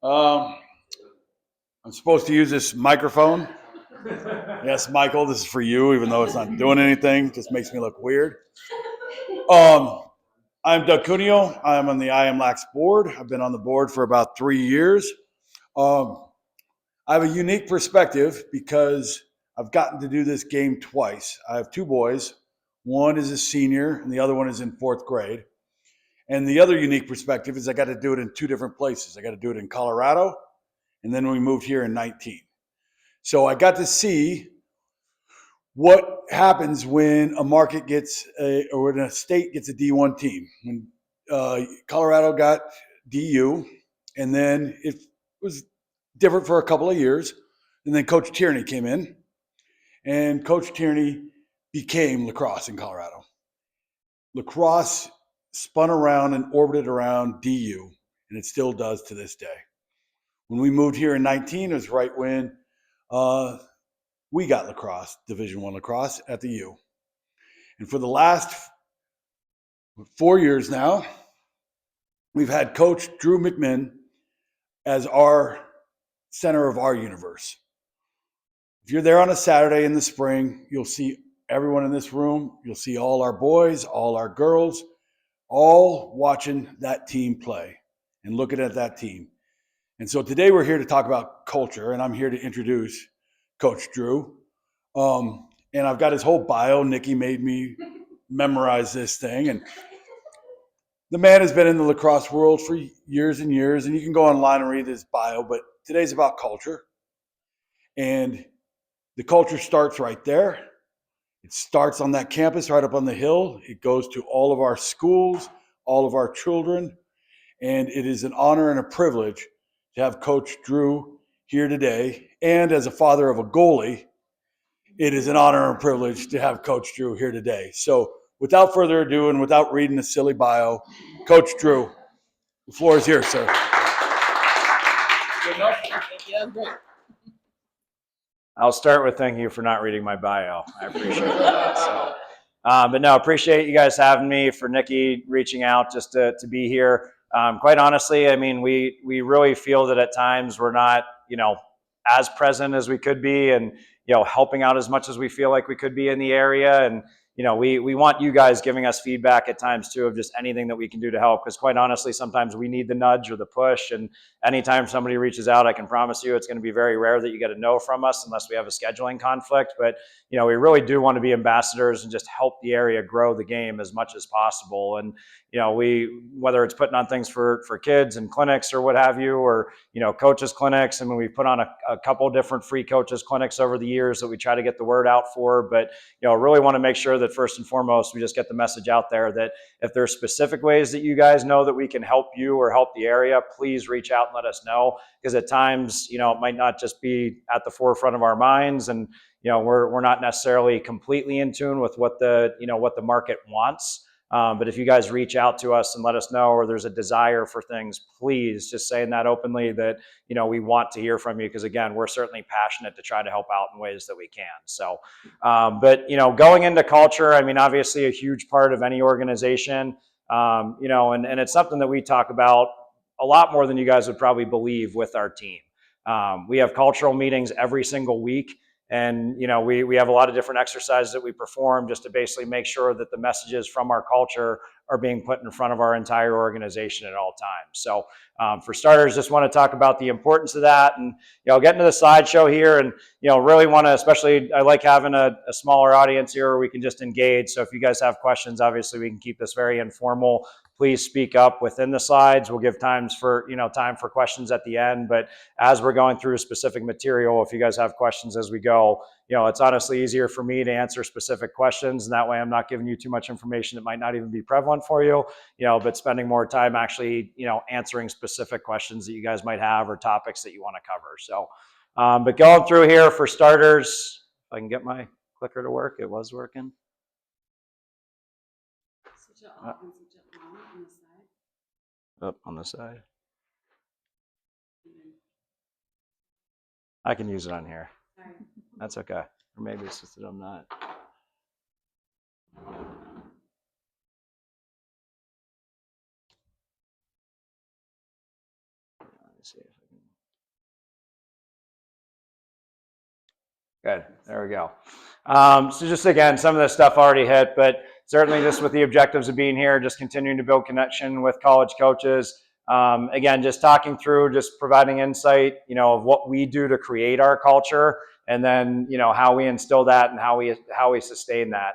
Um, I'm supposed to use this microphone. Yes, Michael, this is for you, even though it's not doing anything. Just makes me look weird. I'm Doug Cuneo. I'm on the I Am Lax board. I've been on the board for about 3 years. Um, I have a unique perspective because I've gotten to do this game twice. I have two boys. One is a senior, and the other one is in fourth grade. And the other unique perspective is I got to do it in two different places. I got to do it in Colorado, and then we moved here in 19. So I got to see what happens when a market gets or when a state gets a D1 team. When Colorado got DU, and then it was different for a couple of years. And then Coach Tierney came in, and Coach Tierney became lacrosse in Colorado. Lacrosse spun around and orbited around DU, and it still does to this day. When we moved here in 19, it was right when we got lacrosse, Division I lacrosse at the U. And for the last 4 years now, we've had Coach Drew Mcminn as our center of our universe. If you're there on a Saturday in the spring, you'll see everyone in this room. You'll see all our boys, all our girls, all watching that team play and looking at that team. And so today we're here to talk about culture, and I'm here to introduce Coach Drew. And I've got his whole bio. Nikki made me memorize this thing. And the man has been in the lacrosse world for years and years, and you can go online and read his bio, but today's about culture. And the culture starts right there. It starts on that campus right up on the hill. It goes to all of our schools, all of our children. And it is an honor and a privilege to have Coach Drew here today. And as a father of a goalie, it is an honor and privilege to have Coach Drew here today. So without further ado and without reading a silly bio, Coach Drew, the floor is yours, sir. Good enough? Yeah, great. I'll start with thanking you for not reading my bio. I appreciate that. So, but no, appreciate you guys having me, for Nikki reaching out just to be here. Quite honestly, I mean, we really feel that at times we're not, as present as we could be, and, helping out as much as we feel like we could be in the area. And, we want you guys giving us feedback at times too, of just anything that we can do to help. Because quite honestly, sometimes we need the nudge or the push. And anytime somebody reaches out, I can promise you it's going to be very rare that you get a no from us unless we have a scheduling conflict. But, we really do want to be ambassadors and just help the area grow the game as much as possible. And, whether it's putting on things for kids and clinics or what have you, or, coaches clinics. I mean, we've put on a couple different free coaches clinics over the years that we try to get the word out for. But, really want to make sure that first and foremost, we just get the message out there that if there's specific ways that you guys know that we can help you or help the area, please reach out and let us know. Because at times, it might not just be at the forefront of our minds, and we're not necessarily completely in tune with what the market wants. But if you guys reach out to us and let us know, or there's a desire for things, please just saying that openly, that, we want to hear from you. Because again, we're certainly passionate to try to help out in ways that we can. So, but, going into culture, I mean, obviously a huge part of any organization, and it's something that we talk about a lot more than you guys would probably believe with our team. We have cultural meetings every single week. And, we have a lot of different exercises that we perform just to basically make sure that the messages from our culture are being put in front of our entire organization at all times. So for starters, just want to talk about the importance of that, and, get into the slideshow here, and, really want to, especially, I like having a smaller audience here where we can just engage. So if you guys have questions, obviously we can keep this very informal. Please speak up within the slides. We'll give time for questions at the end. But as we're going through specific material, if you guys have questions as we go, it's honestly easier for me to answer specific questions. And that way I'm not giving you too much information that might not even be prevalent for you, but spending more time actually, answering specific questions that you guys might have, or topics that you want to cover. So, but going through here, for starters, if I can get my clicker to work. It was working. Up on the side. I can use it on here. That's okay. Or maybe it's just that I'm not. Let me see if I can. Good. There we go. So just again, some of this stuff already hit, but certainly just with the objectives of being here, just continuing to build connection with college coaches. Again, just talking through, just providing insight, of what we do to create our culture, and then, how we instill that and how we sustain that.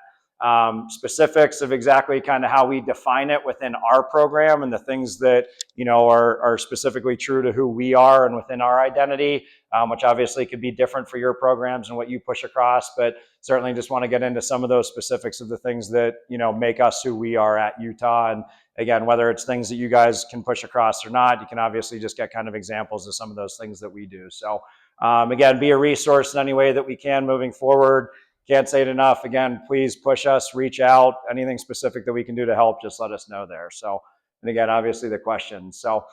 Specifics of exactly kind of how we define it within our program and the things that, are specifically true to who we are and within our identity. Which obviously could be different for your programs and what you push across, but certainly just want to get into some of those specifics of the things that, make us who we are at Utah. And again, whether it's things that you guys can push across or not, you can obviously just get kind of examples of some of those things that we do. So again, be a resource in any way that we can moving forward. Can't say it enough. Again, please push us, reach out, anything specific that we can do to help, just let us know there. So, and again, obviously the questions. So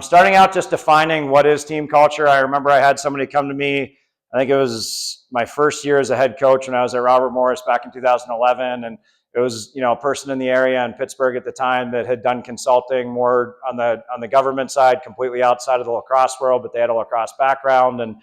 starting out, just defining what is team culture. I remember I had somebody come to me, I think it was my first year as a head coach when I was at Robert Morris back in 2011. And it was, a person in the area in Pittsburgh at the time that had done consulting more on the government side, completely outside of the lacrosse world, but they had a lacrosse background. And,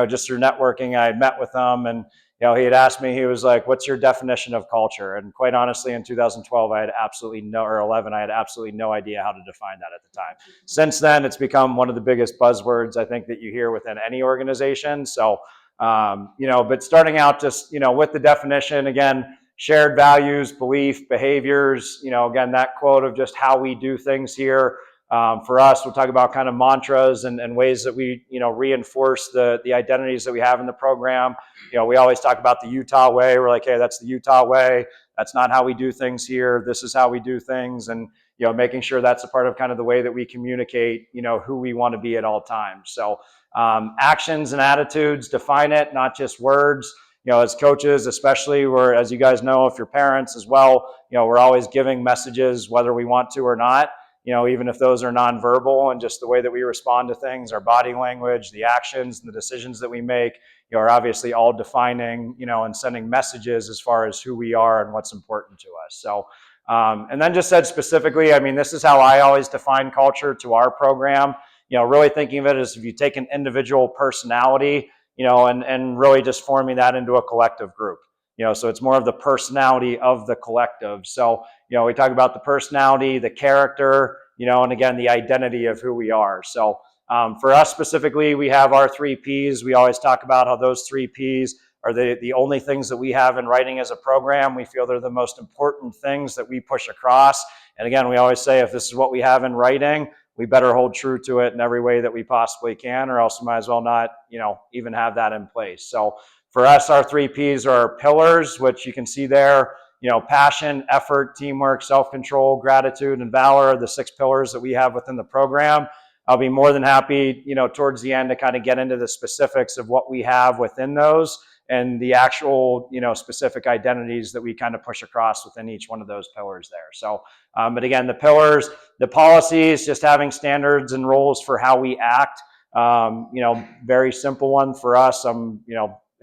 just through networking, I had met with them, and he had asked me, he was like, what's your definition of culture? And quite honestly, in 2012, I had absolutely no idea how to define that at the time. Since then, it's become one of the biggest buzzwords, I think, that you hear within any organization. So, but starting out just, with the definition, again, shared values, belief, behaviors, again, that quote of just how we do things here. For us, we'll talk about kind of mantras and ways that we, reinforce the identities that we have in the program. We always talk about the Utah way. We're like, hey, that's the Utah way. That's not how we do things here. This is how we do things. And, making sure that's a part of kind of the way that we communicate, who we want to be at all times. So actions and attitudes, define it, not just words. As coaches, especially, as you guys know, if you're parents as well, we're always giving messages whether we want to or not. Even if those are nonverbal, and just the way that we respond to things, our body language, the actions, and the decisions that we make, are obviously all defining, and sending messages as far as who we are and what's important to us. So, and then just said specifically, this is how I always define culture to our program. Really thinking of it as if you take an individual personality, and really just forming that into a collective group. So it's more of the personality of the collective. So, we talk about the personality, the character, and again, the identity of who we are. So for us specifically, we have our 3 Ps. We always talk about how those 3 Ps are the only things that we have in writing as a program. We feel they're the most important things that we push across. And again, we always say, if this is what we have in writing, we better hold true to it in every way that we possibly can, or else we might as well not, even have that in place. So for us, our 3 Ps are our pillars, which you can see there. Passion, effort, teamwork, self-control, gratitude, and valor are the 6 pillars that we have within the program. I'll be more than happy, towards the end to kind of get into the specifics of what we have within those and the actual, specific identities that we kind of push across within each one of those pillars there. So, but again, the pillars, the policies, just having standards and rules for how we act. Very simple one for us. I'm,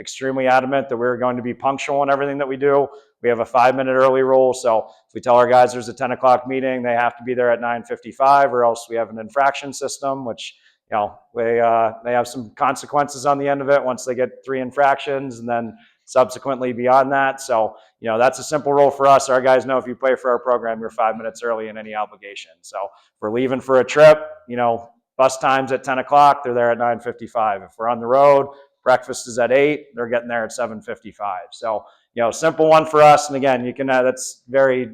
extremely adamant that we're going to be punctual in everything that we do. We have a 5-minute early rule. So if we tell our guys there's a 10 o'clock meeting, they have to be there at 9:55, or else we have an infraction system, which, they have some consequences on the end of it once they get 3 infractions, and then subsequently beyond that. So, that's a simple rule for us. Our guys know if you play for our program, you're 5 minutes early in any obligation. So if we're leaving for a trip, bus time's at 10 o'clock, they're there at 9:55. If we're on the road, breakfast is at 8, they're getting there at 7:55. So, simple one for us. And again, you can, that's very,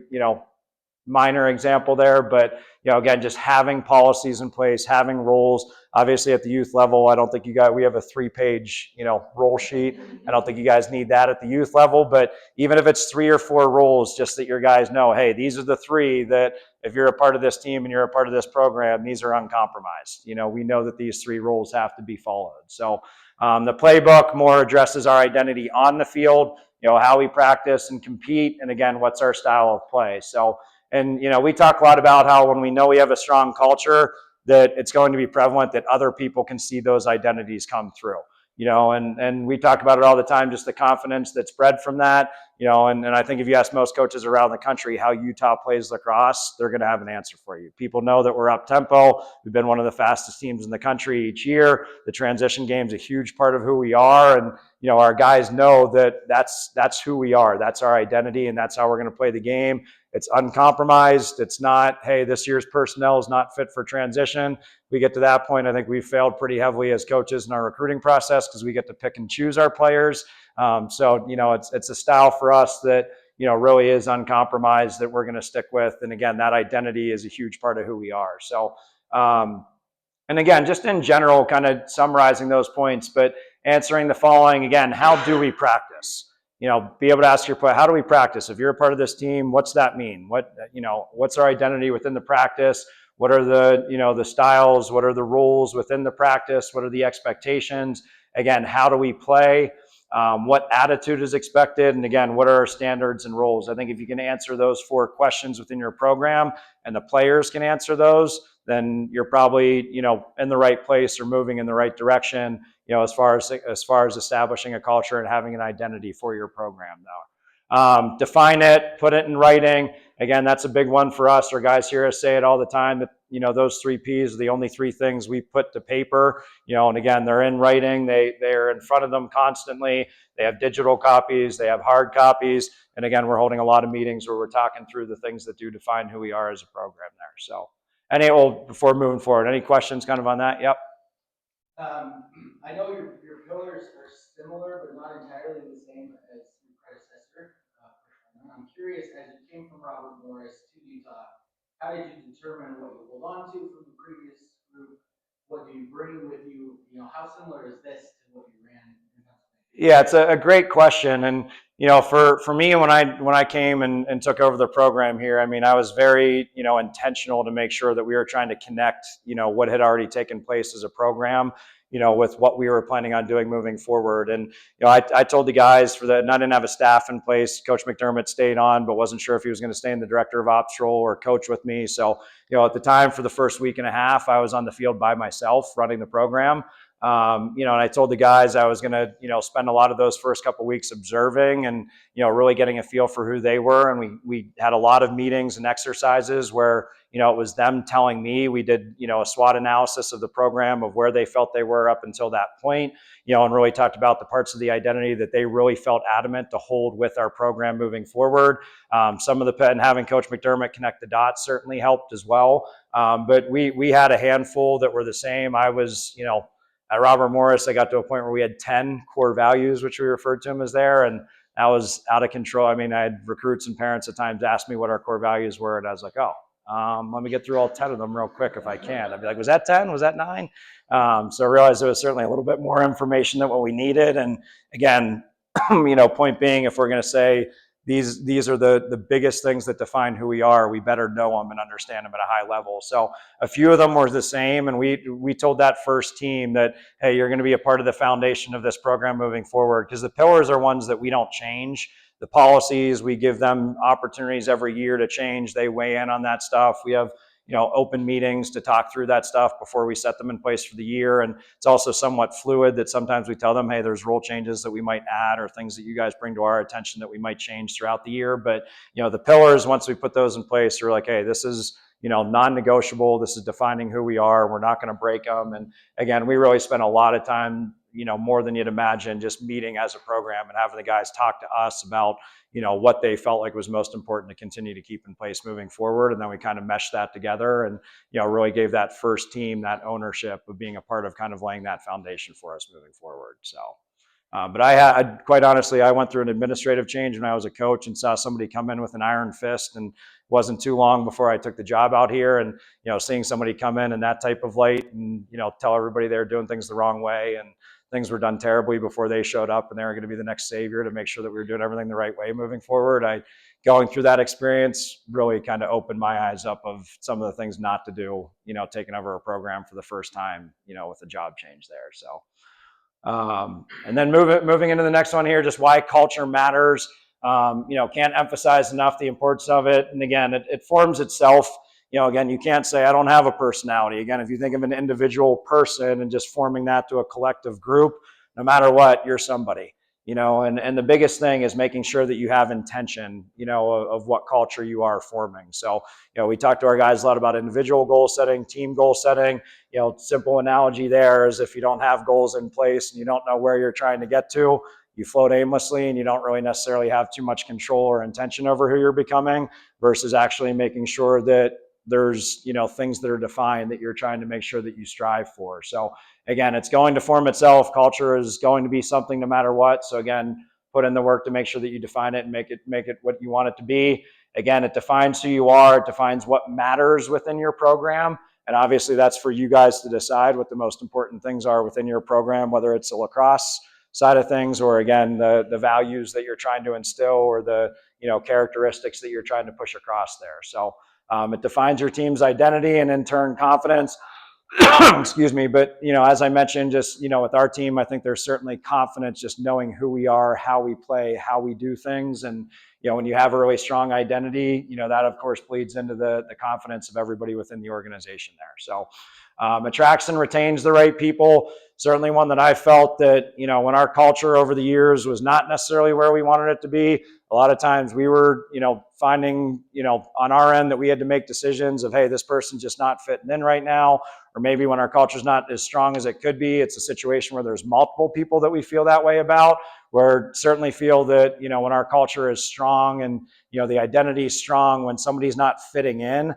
minor example there, but, again, just having policies in place, having rules. Obviously at the youth level, I don't think we have a 3-page, rule sheet. I don't think you guys need that at the youth level, but even if it's 3 or 4 rules, just that your guys know, hey, these are the 3 that if you're a part of this team and you're a part of this program, these are uncompromised. We know that these 3 rules have to be followed. So the playbook more addresses our identity on the field, how we practice and compete, and again, what's our style of play. So, and, we talk a lot about how when we know we have a strong culture, that it's going to be prevalent that other people can see those identities come through, and we talk about it all the time, just the confidence that's bred from that. and I think if you ask most coaches around the country how Utah plays lacrosse, they're going to have an answer for you. People know that we're up tempo. We've been one of the fastest teams in the country each year. The transition game is a huge part of who we are, and our guys know that that's who we are. That's our identity, and that's how we're going to play the game. It's uncompromised. It's not, hey, this year's personnel is not fit for transition. We get to that point, I think we've failed pretty heavily as coaches in our recruiting process because we get to pick and choose our players. So it's a style for us that really is uncompromised that we're going to stick with. And again, that identity is a huge part of who we are. So, and again, just in general, kind of summarizing those points, but answering the following again: how do we practice? Be able to ask your player, how do we practice? If you're a part of this team, what's that mean? What's our identity within the practice? What are the styles? What are the rules within the practice? What are the expectations? Again, how do we play? What attitude is expected? And again, what are our standards and rules? I think if you can answer those 4 questions within your program and the players can answer those, then you're probably, in the right place or moving in the right direction, as far as establishing a culture and having an identity for your program though. Define it, put it in writing. Again, that's a big one for us. Our guys hear us say it all the time that, those 3 Ps are the only 3 things we put to paper, and again, they're in writing. They're in front of them constantly. They have digital copies, they have hard copies. And again, we're holding a lot of meetings where we're talking through the things that do define who we are as a program there. So, before moving forward, any questions kind of on that? Yep. I know your pillars are similar, but not entirely the same as your predecessor. I'm curious, as you came from Robert Morris to Utah, how did you determine what you hold on to from the previous group? What do you bring with you? How similar is this to what you ran in Pennsylvania? Yeah, it's a great question. And, for me, when I came and took over the program here, I mean, I was very, intentional to make sure that we were trying to connect, what had already taken place as a program, with what we were planning on doing moving forward. And, I told the guys and I didn't have a staff in place. Coach McDermott stayed on, but wasn't sure if he was going to stay in the director of ops role or coach with me. So, at the time for the first week and a half, I was on the field by myself running the program. And I told the guys I was going to, spend a lot of those first couple of weeks observing and, really getting a feel for who they were. And we had a lot of meetings and exercises where, it was them telling me. We did, a SWOT analysis of the program of where they felt they were up until that point, and really talked about the parts of the identity that they really felt adamant to hold with our program moving forward. Some of and having Coach McDermott connect the dots certainly helped as well. But we had a handful that were the same. I was, at Robert Morris, I got to a point where we had 10 core values, which we referred to them as there, and that was out of control. I mean, I had recruits and parents at times ask me what our core values were, and I was like, let me get through all 10 of them real quick if I can. I'd be like, was that 10? Was that 9? So I realized it was certainly a little bit more information than what we needed. And again, point being, if we're going to say these are the biggest things that define who we are, we better know them and understand them at a high level. So a few of them were the same, and we told that first team that, hey, you're going to be a part of the foundation of this program moving forward, because the pillars are ones that we don't change. The policies, we give them opportunities every year to change. They weigh in on that stuff. We have open meetings to talk through that stuff before we set them in place for the year. And it's also somewhat fluid that sometimes we tell them, hey, there's rule changes that we might add or things that you guys bring to our attention that we might change throughout the year. But, the pillars, once we put those in place, we're like, hey, this is, non-negotiable. This is defining who we are. We're not going to break them. And again, we really spent a lot of time, more than you'd imagine, just meeting as a program and having the guys talk to us about, what they felt like was most important to continue to keep in place moving forward. And then we kind of meshed that together and, really gave that first team that ownership of being a part of kind of laying that foundation for us moving forward. So, but quite honestly, I went through an administrative change when I was a coach and saw somebody come in with an iron fist, and wasn't too long before I took the job out here. And, seeing somebody come in that type of light and, tell everybody they're doing things the wrong way and things were done terribly before they showed up, and they were going to be the next savior to make sure that we were doing everything the right way moving forward. Going through that experience really kind of opened my eyes up of some of the things not to do, taking over a program for the first time, with a job change there. So, and then moving into the next one here, just why culture matters. Can't emphasize enough the importance of it. And again, it forms itself. Again, you can't say, I don't have a personality. Again, if you think of an individual person and just forming that to a collective group, no matter what, you're somebody. And the biggest thing is making sure that you have intention, of what culture you are forming. So, we talk to our guys a lot about individual goal setting, team goal setting. Simple analogy there is if you don't have goals in place and you don't know where you're trying to get to, you float aimlessly and you don't really necessarily have too much control or intention over who you're becoming, versus actually making sure that there's, things that are defined that you're trying to make sure that you strive for. So again, it's going to form itself. Culture is going to be something no matter what. So again, put in the work to make sure that you define it and make it what you want it to be. Again, it defines who you are. It defines what matters within your program. And obviously that's for you guys to decide what the most important things are within your program, whether it's a lacrosse side of things, or again, the values that you're trying to instill, or the, characteristics that you're trying to push across there. So it defines your team's identity and in turn confidence. Excuse me. But, as I mentioned, just, with our team, I think there's certainly confidence just knowing who we are, how we play, how we do things. And, when you have a really strong identity, that of course bleeds into the confidence of everybody within the organization there. So attracts and retains the right people. Certainly one that I felt that, when our culture over the years was not necessarily where we wanted it to be, a lot of times we were, finding, on our end that we had to make decisions of, hey, this person's just not fitting in right now. Or maybe when our culture's not as strong as it could be, it's a situation where there's multiple people that we feel that way about, where certainly feel that, when our culture is strong and, the identity is strong, when somebody's not fitting in,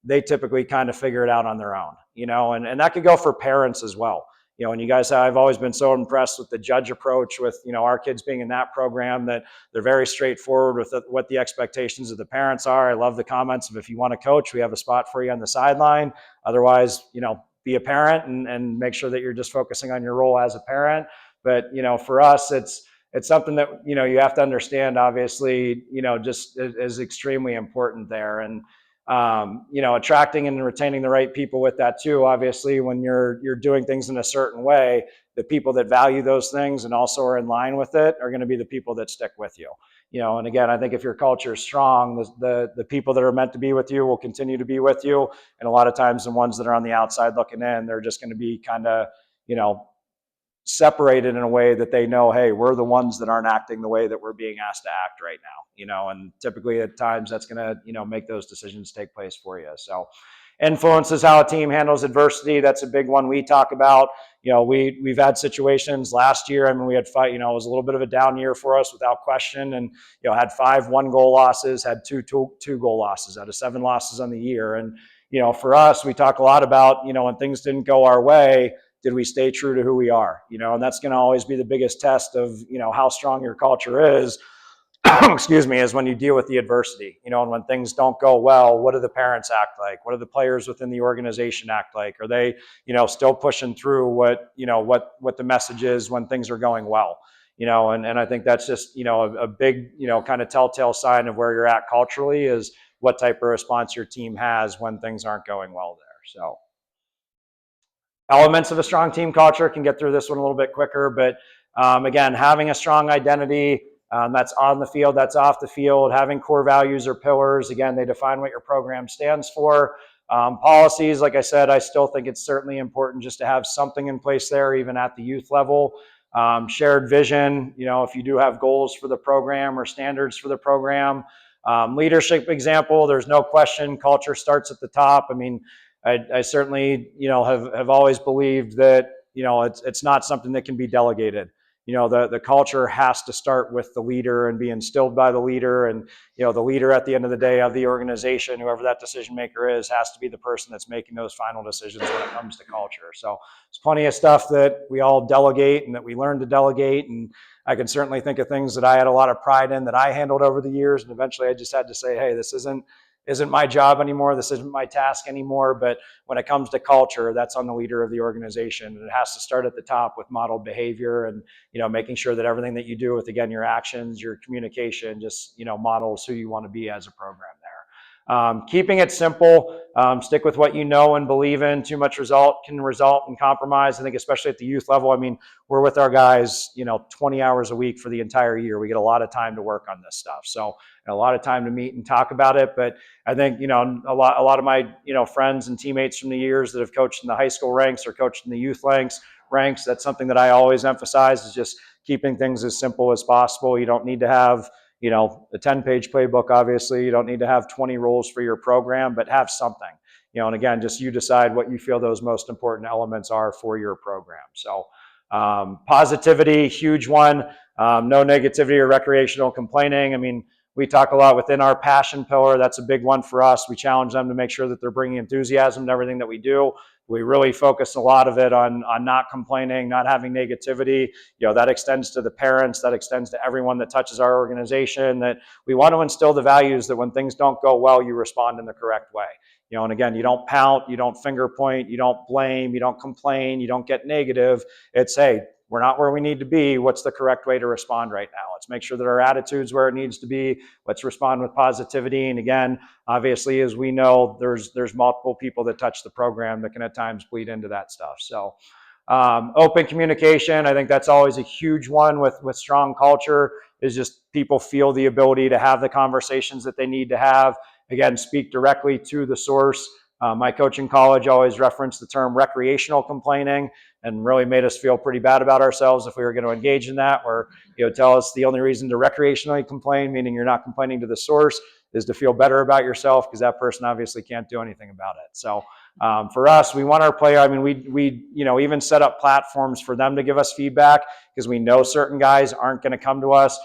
they typically kind of figure it out on their own, and that could go for parents as well. And you guys, I've always been so impressed with the judge approach with, our kids being in that program, that they're very straightforward with what the expectations of the parents are. I love the comments of, if you want to coach, we have a spot for you on the sideline. Otherwise, be a parent and make sure that you're just focusing on your role as a parent. But, for us, it's something that, you have to understand, obviously, just is extremely important there. And, attracting and retaining the right people with that too. Obviously, when you're doing things in a certain way, the people that value those things and also are in line with it are going to be the people that stick with you. And again, I think if your culture is strong, the people that are meant to be with you will continue to be with you. And a lot of times the ones that are on the outside looking in, they're just going to be kind of, separated in a way that they know, hey, we're the ones that aren't acting the way that we're being asked to act right now, and typically at times that's going to, make those decisions take place for you. So influences how a team handles adversity. That's a big one we talk about. We've had situations last year. I mean, we had five, it was a little bit of a down year for us without question. And, had 5 1-goal losses, had two goal losses out of 7 losses on the year. And, for us, we talk a lot about, when things didn't go our way, did we stay true to who we are? And that's going to always be the biggest test of, how strong your culture is. Excuse me, is when you deal with the adversity, and when things don't go well, what do the parents act like? What do the players within the organization act like? Are they, still pushing through what the message is when things are going well? And I think that's just, a big, kind of telltale sign of where you're at culturally, is what type of response your team has when things aren't going well there. So elements of a strong team culture, can get through this one a little bit quicker, but again, having a strong identity, that's on the field, that's off the field, having core values or pillars. Again, they define what your program stands for. Policies, like I said, I still think it's certainly important just to have something in place there, even at the youth level. Shared vision, if you do have goals for the program or standards for the program. Leadership example, there's no question culture starts at the top. I mean, I certainly, have always believed that, it's not something that can be delegated. The culture has to start with the leader and be instilled by the leader. And, the leader at the end of the day of the organization, whoever that decision maker is, has to be the person that's making those final decisions when it comes to culture. So there's plenty of stuff that we all delegate and that we learn to delegate. And I can certainly think of things that I had a lot of pride in that I handled over the years. And eventually I just had to say, hey, this isn't my job anymore. This isn't my task anymore. But when it comes to culture, that's on the leader of the organization. And it has to start at the top with modeled behavior and, making sure that everything that you do with, again, your actions, your communication, just, models who you want to be as a program there. Keeping it simple, stick with what you know and believe in. Too much can result in compromise. I think especially at the youth level, I mean, we're with our guys, 20 hours a week for the entire year. We get a lot of time to work on this stuff. So a lot of time to meet and talk about it. But I think, a lot of my, friends and teammates from the years that have coached in the high school ranks or coached in the youth ranks, that's something that I always emphasize, is just keeping things as simple as possible. You don't need to have, you know, a 10-page playbook, obviously. You don't need to have 20 rules for your program, but have something. You know, and again, just you decide what you feel those most important elements are for your program. So positivity, huge one. No negativity or recreational complaining. I mean, we talk a lot within our passion pillar. That's a big one for us. We challenge them to make sure that they're bringing enthusiasm to everything that we do. We really focus a lot of it on not complaining, not having negativity. You know, that extends to the parents, that extends to everyone that touches our organization, that we want to instill the values that when things don't go well, you respond in the correct way. You know, and again, you don't pout, you don't finger point, you don't blame, you don't complain, you don't get negative. It's, hey, we're not where we need to be. What's the correct way to respond right now? Let's make sure that our attitude's where it needs to be. Let's respond with positivity. And again, obviously, as we know, there's multiple people that touch the program that can at times bleed into that stuff. So open communication, I think that's always a huge one with strong culture, is just people feel the ability to have the conversations that they need to have. Again, speak directly to the source. My coach in college always referenced the term recreational complaining, and really made us feel pretty bad about ourselves if we were going to engage in that, where, you know, tell us the only reason to recreationally complain, meaning you're not complaining to the source, is to feel better about yourself, because that person obviously can't do anything about it. So for us, we want our player, I mean, we you know, even set up platforms for them to give us feedback, because we know certain guys aren't going to come to us.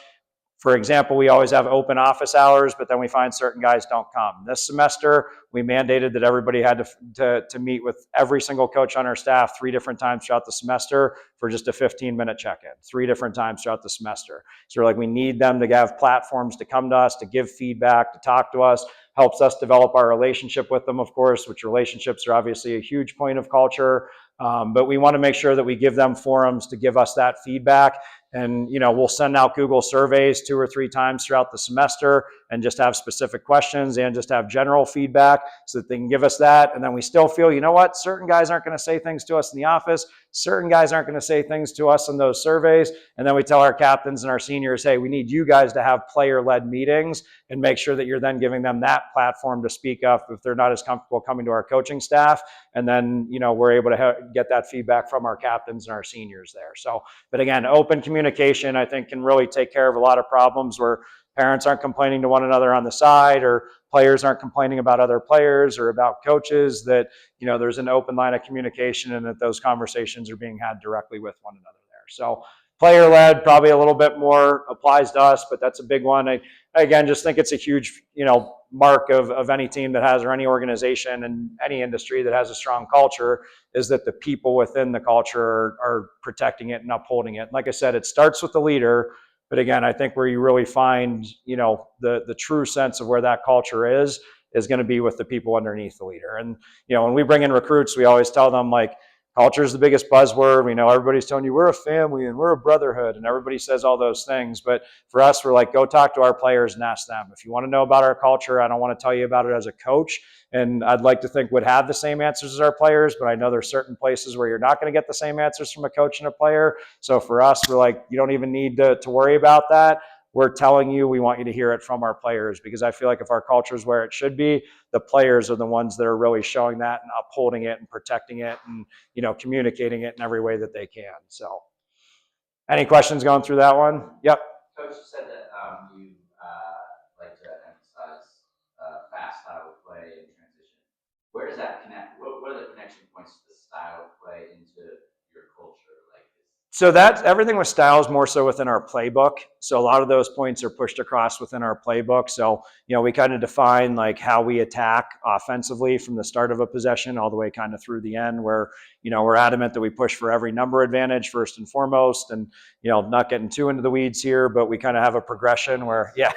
For example, we always have open office hours, but then we find certain guys don't come. This semester, we mandated that everybody had to meet with every single coach on our staff 3 different times throughout the semester for just a 15-minute check-in, 3 different times throughout the semester. So we're like, we need them to have platforms to come to us, to give feedback, to talk to us, helps us develop our relationship with them, of course, which relationships are obviously a huge point of culture. But we want to make sure that we give them forums to give us that feedback. And, you know, we'll send out Google surveys 2 or 3 times throughout the semester and just have specific questions and just have general feedback so that they can give us that. And then we still feel, you know what, certain guys aren't going to say things to us in the office. Certain guys aren't going to say things to us in those surveys. And then we tell our captains and our seniors, hey, we need you guys to have player-led meetings and make sure that you're then giving them that platform to speak up if they're not as comfortable coming to our coaching staff. And then, you know, we're able to get that feedback from our captains and our seniors there. So, but again, open communication, I think, can really take care of a lot of problems where parents aren't complaining to one another on the side, or players aren't complaining about other players or about coaches, that, you know, there's an open line of communication and that those conversations are being had directly with one another there. So player-led probably a little bit more applies to us, but that's a big one. I again, just think it's a huge, you know, mark of any team that has, or any organization in any industry that has a strong culture, is that the people within the culture are protecting it and upholding it. Like I said, it starts with the leader, but again, I think where you really find, you know, the true sense of where that culture is going to be with the people underneath the leader. And, you know, when we bring in recruits, we always tell them, like, culture is the biggest buzzword. We know everybody's telling you we're a family and we're a brotherhood, and everybody says all those things. But for us, we're like, go talk to our players and ask them. If you want to know about our culture, I don't want to tell you about it as a coach. And I'd like to think would have the same answers as our players, but I know there's certain places where you're not going to get the same answers from a coach and a player. So for us, we're like, you don't even need to worry about that. We're telling you, we want you to hear it from our players, because I feel like if our culture is where it should be, the players are the ones that are really showing that and upholding it and protecting it and, you know, communicating it in every way that they can. So any questions going through that one? Yep. Coach, you said that you like to emphasize fast style of play and transition. Where does that connect? What are the connection points to the style of play into your culture? So that everything with style is more so within our playbook. So a lot of those points are pushed across within our playbook. So, you know, we kind of define like how we attack offensively from the start of a possession all the way kind of through the end, where, you know, we're adamant that we push for every number advantage first and foremost. And, you know, not getting too into the weeds here, but we kind of have a progression where, yeah.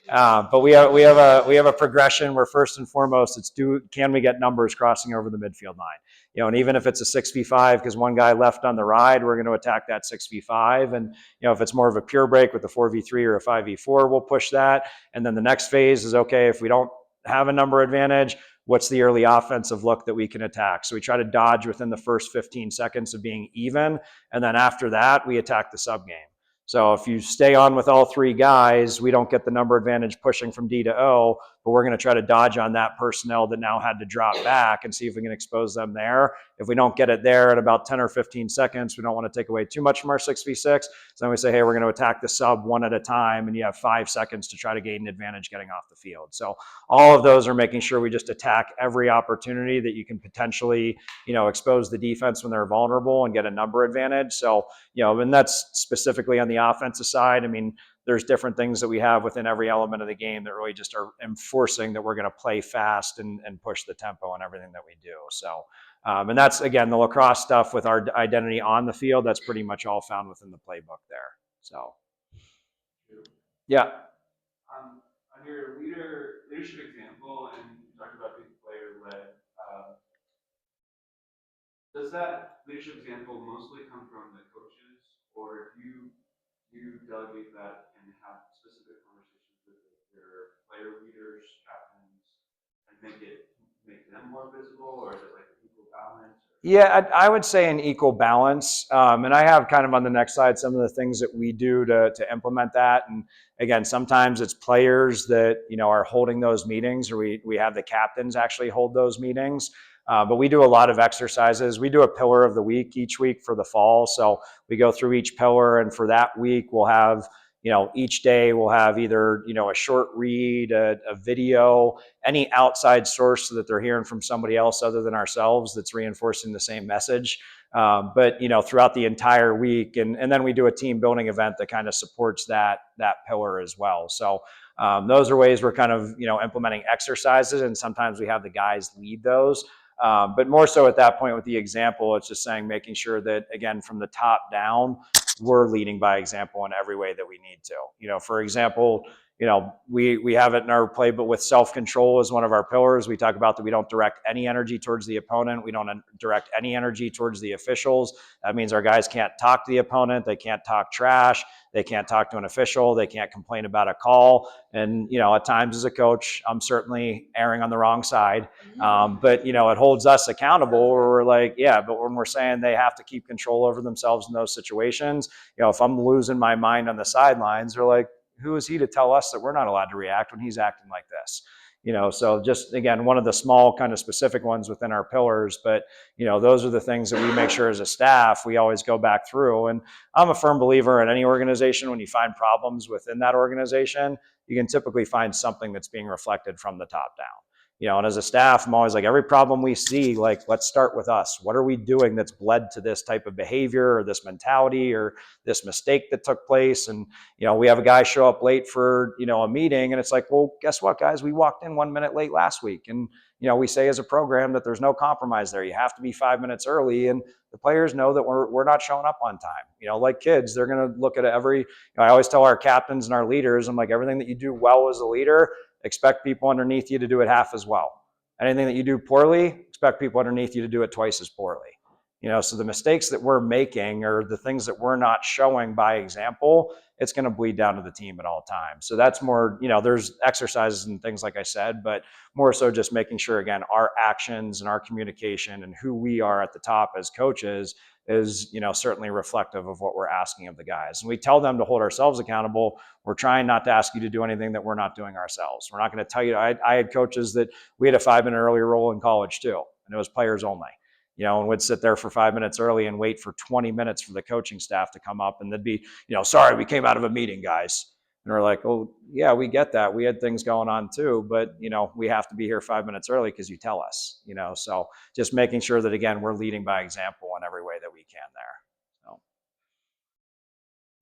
But we have a progression where first and foremost it's can we get numbers crossing over the midfield line? You know, and even if it's a 6v5 because one guy left on the ride, we're going to attack that 6v5. And, you know, if it's more of a pure break with a 4v3 or a 5v4, we'll push that. And then the next phase is, okay, if we don't have a number advantage, what's the early offensive look that we can attack? So we try to dodge within the first 15 seconds of being even. And then after that, we attack the sub game. So if you stay on with all 3 guys, we don't get the number advantage pushing from D to O, but we're going to try to dodge on that personnel that now had to drop back and see if we can expose them there. If we don't get it there at about 10 or 15 seconds, we don't want to take away too much from our 6v6. So then we say, hey, we're going to attack the sub one at a time, and you have 5 seconds to try to gain an advantage getting off the field. So all of those are making sure we just attack every opportunity that you can potentially, expose the defense when they're vulnerable and get a number advantage. So, and that's specifically on the offensive side. I mean, there's different things that we have within every element of the game that really just are enforcing that we're going to play fast and push the tempo and everything that we do. So, and that's, again, the lacrosse stuff with our identity on the field. That's pretty much all found within the playbook there. So, yeah. On your leadership example, and you talked about being player-led, does that leadership example mostly come from the coaches, or do you delegate that and have specific conversations with your player leaders, captains, and make them more visible, or is it like an equal balance? Yeah, I would say an equal balance. And I have kind of on the next slide some of the things that we do to implement that. And again, sometimes it's players that, are holding those meetings, or we have the captains actually hold those meetings. But we do a lot of exercises. We do a pillar of the week each week for the fall. So we go through each pillar, and for that week, we'll have, each day we'll have either, a short read, a video, any outside source so that they're hearing from somebody else other than ourselves that's reinforcing the same message. But throughout the entire week, and then we do a team building event that kind of supports that pillar as well. So those are ways we're kind of implementing exercises, and sometimes we have the guys lead those. But more so at that point with the example, it's just saying, making sure that, again, from the top down, we're leading by example in every way that we need to. For example, we have it in our playbook with self-control as one of our pillars. We talk about that we don't direct any energy towards the opponent. We don't direct any energy towards the officials. That means our guys can't talk to the opponent. They can't talk trash. They can't talk to an official. They can't complain about a call. And, at times as a coach, I'm certainly erring on the wrong side. But, it holds us accountable where we're like, yeah, but when we're saying they have to keep control over themselves in those situations, if I'm losing my mind on the sidelines, they're like, who is he to tell us that we're not allowed to react when he's acting like this? So just, again, one of the small kind of specific ones within our pillars, but, those are the things that we make sure as a staff, we always go back through. And I'm a firm believer in any organization, when you find problems within that organization, you can typically find something that's being reflected from the top down. And as a staff, I'm always like, every problem we see, like, let's start with us. What are we doing that's bled to this type of behavior or this mentality or this mistake that took place? And, we have a guy show up late for, a meeting, and it's like, well, guess what, guys? We walked in 1 minute late last week. And, we say as a program that there's no compromise there. You have to be 5 minutes early. And the players know that we're not showing up on time. Like kids, they're going to look at every, I always tell our captains and our leaders, I'm like, everything that you do well as a leader, expect people underneath you to do it half as well. Anything that you do poorly, expect people underneath you to do it twice as poorly. So the mistakes that we're making or the things that we're not showing by example, it's going to bleed down to the team at all times. So that's more, there's exercises and things like I said, but more so just making sure, again, our actions and our communication and who we are at the top as coaches is, certainly reflective of what we're asking of the guys. And we tell them to hold ourselves accountable. We're trying not to ask you to do anything that we're not doing ourselves. We're not going to tell you. I had coaches that we had a 5-minute early rule in college too, and it was players only. And we'd sit there for 5 minutes early and wait for 20 minutes for the coaching staff to come up, and they'd be, sorry, we came out of a meeting, guys. And we're like, oh, yeah, we get that. We had things going on too, but, we have to be here 5 minutes early because you tell us, so just making sure that, again, we're leading by example in every way that we can there.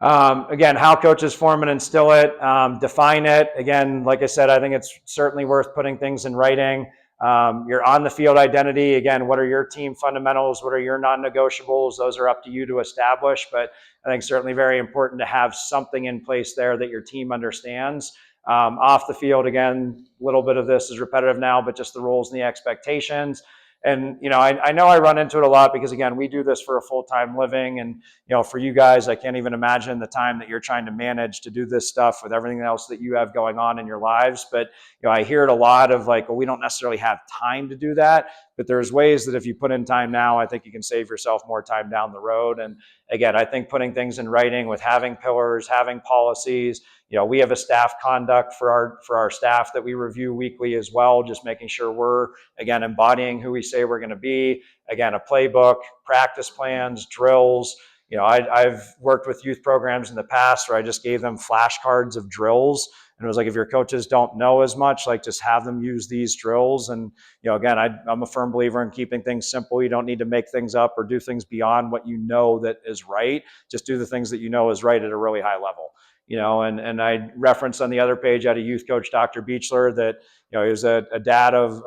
So, again, how coaches form and instill it, define it. Again, like I said, I think it's certainly worth putting things in writing. Your on the field identity, again, what are your team fundamentals? What are your non-negotiables? Those are up to you to establish, but I think certainly very important to have something in place there that your team understands. Off the field, again, a little bit of this is repetitive now, but just the roles and the expectations. And, I know I run into it a lot because, again, we do this for a full-time living. And, for you guys, I can't even imagine the time that you're trying to manage to do this stuff with everything else that you have going on in your lives. But, I hear it a lot of like, well, we don't necessarily have time to do that. but there's ways that if you put in time now, I think you can save yourself more time down the road. And again, I think putting things in writing with having pillars, having policies, we have a staff conduct for our staff that we review weekly as well, just making sure we're, again, embodying who we say we're going to be. Again, a playbook, practice plans, drills. I've worked with youth programs in the past where I just gave them flashcards of drills. And it was like, if your coaches don't know as much, like just have them use these drills. And, again, I'm a firm believer in keeping things simple. You don't need to make things up or do things beyond what you know that is right. Just do the things that you know is right at a really high level. And I referenced on the other page, I had a youth coach, Dr. Beechler, that, he was a dad of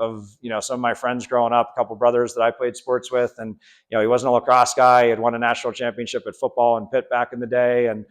some of my friends growing up, a couple brothers that I played sports with. And, he wasn't a lacrosse guy. He had won a national championship at football in Pitt back in the day. And,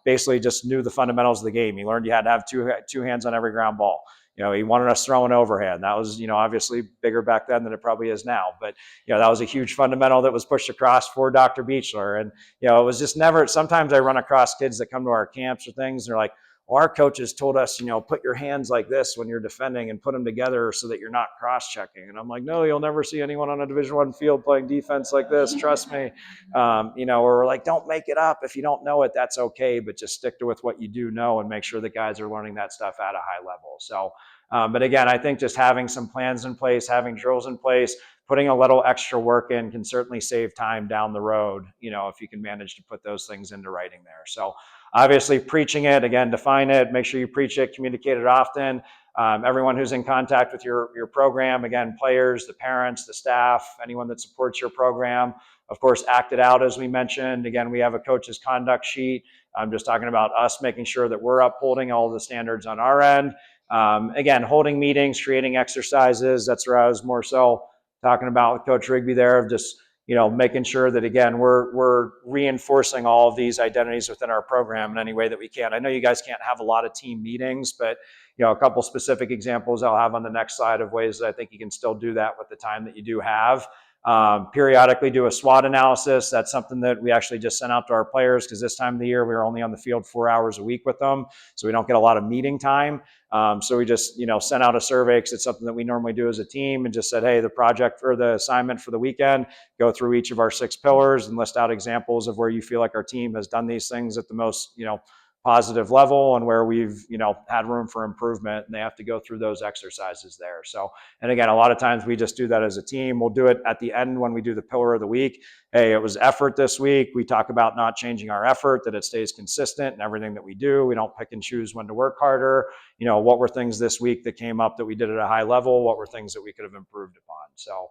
basically just knew the fundamentals of the game. He learned you had to have two hands on every ground ball. He wanted us throwing overhand. That was, obviously bigger back then than it probably is now. But, that was a huge fundamental that was pushed across for Dr. Beechler. And, it was just never, sometimes I run across kids that come to our camps or things, and they're like, well, our coaches told us, put your hands like this when you're defending and put them together so that you're not cross-checking. And I'm like, no, you'll never see anyone on a Division I field playing defense like this. Trust me. Or we're like, don't make it up. If you don't know it, that's okay. But just stick to with what you do know and make sure that guys are learning that stuff at a high level. So, but again, I think just having some plans in place, having drills in place, putting a little extra work in can certainly save time down the road, if you can manage to put those things into writing there. So obviously preaching it, again, define it, make sure you preach it, communicate it often. Everyone who's in contact with your program, again, players, the parents, the staff, anyone that supports your program, of course, act it out as we mentioned. Again, we have a coach's conduct sheet. I'm just talking about us making sure that we're upholding all the standards on our end. Again, holding meetings, creating exercises, that's where I was more so talking about with Coach Rigby there, of just making sure that, again, we're reinforcing all of these identities within our program in any way that we can. I know you guys can't have a lot of team meetings, but a couple specific examples I'll have on the next slide of ways that I think you can still do that with the time that you do have. Periodically do a SWOT analysis. That's something that we actually just sent out to our players, because this time of the year we were only on the field 4 hours a week with them, so we don't get a lot of meeting time. So we just sent out a survey, because it's something that we normally do as a team, and just said, hey, the project or the assignment for the weekend, go through each of our 6 pillars and list out examples of where you feel like our team has done these things at the most positive level, and where we've had room for improvement, and they have to go through those exercises there. So, and again, a lot of times we just do that as a team. We'll do it at the end when we do the pillar of the week. Hey, it was effort this week. We talk about not changing our effort, that it stays consistent in everything that we do. We don't pick and choose when to work harder. What were things this week that came up that we did at a high level? What were things that we could have improved upon? So,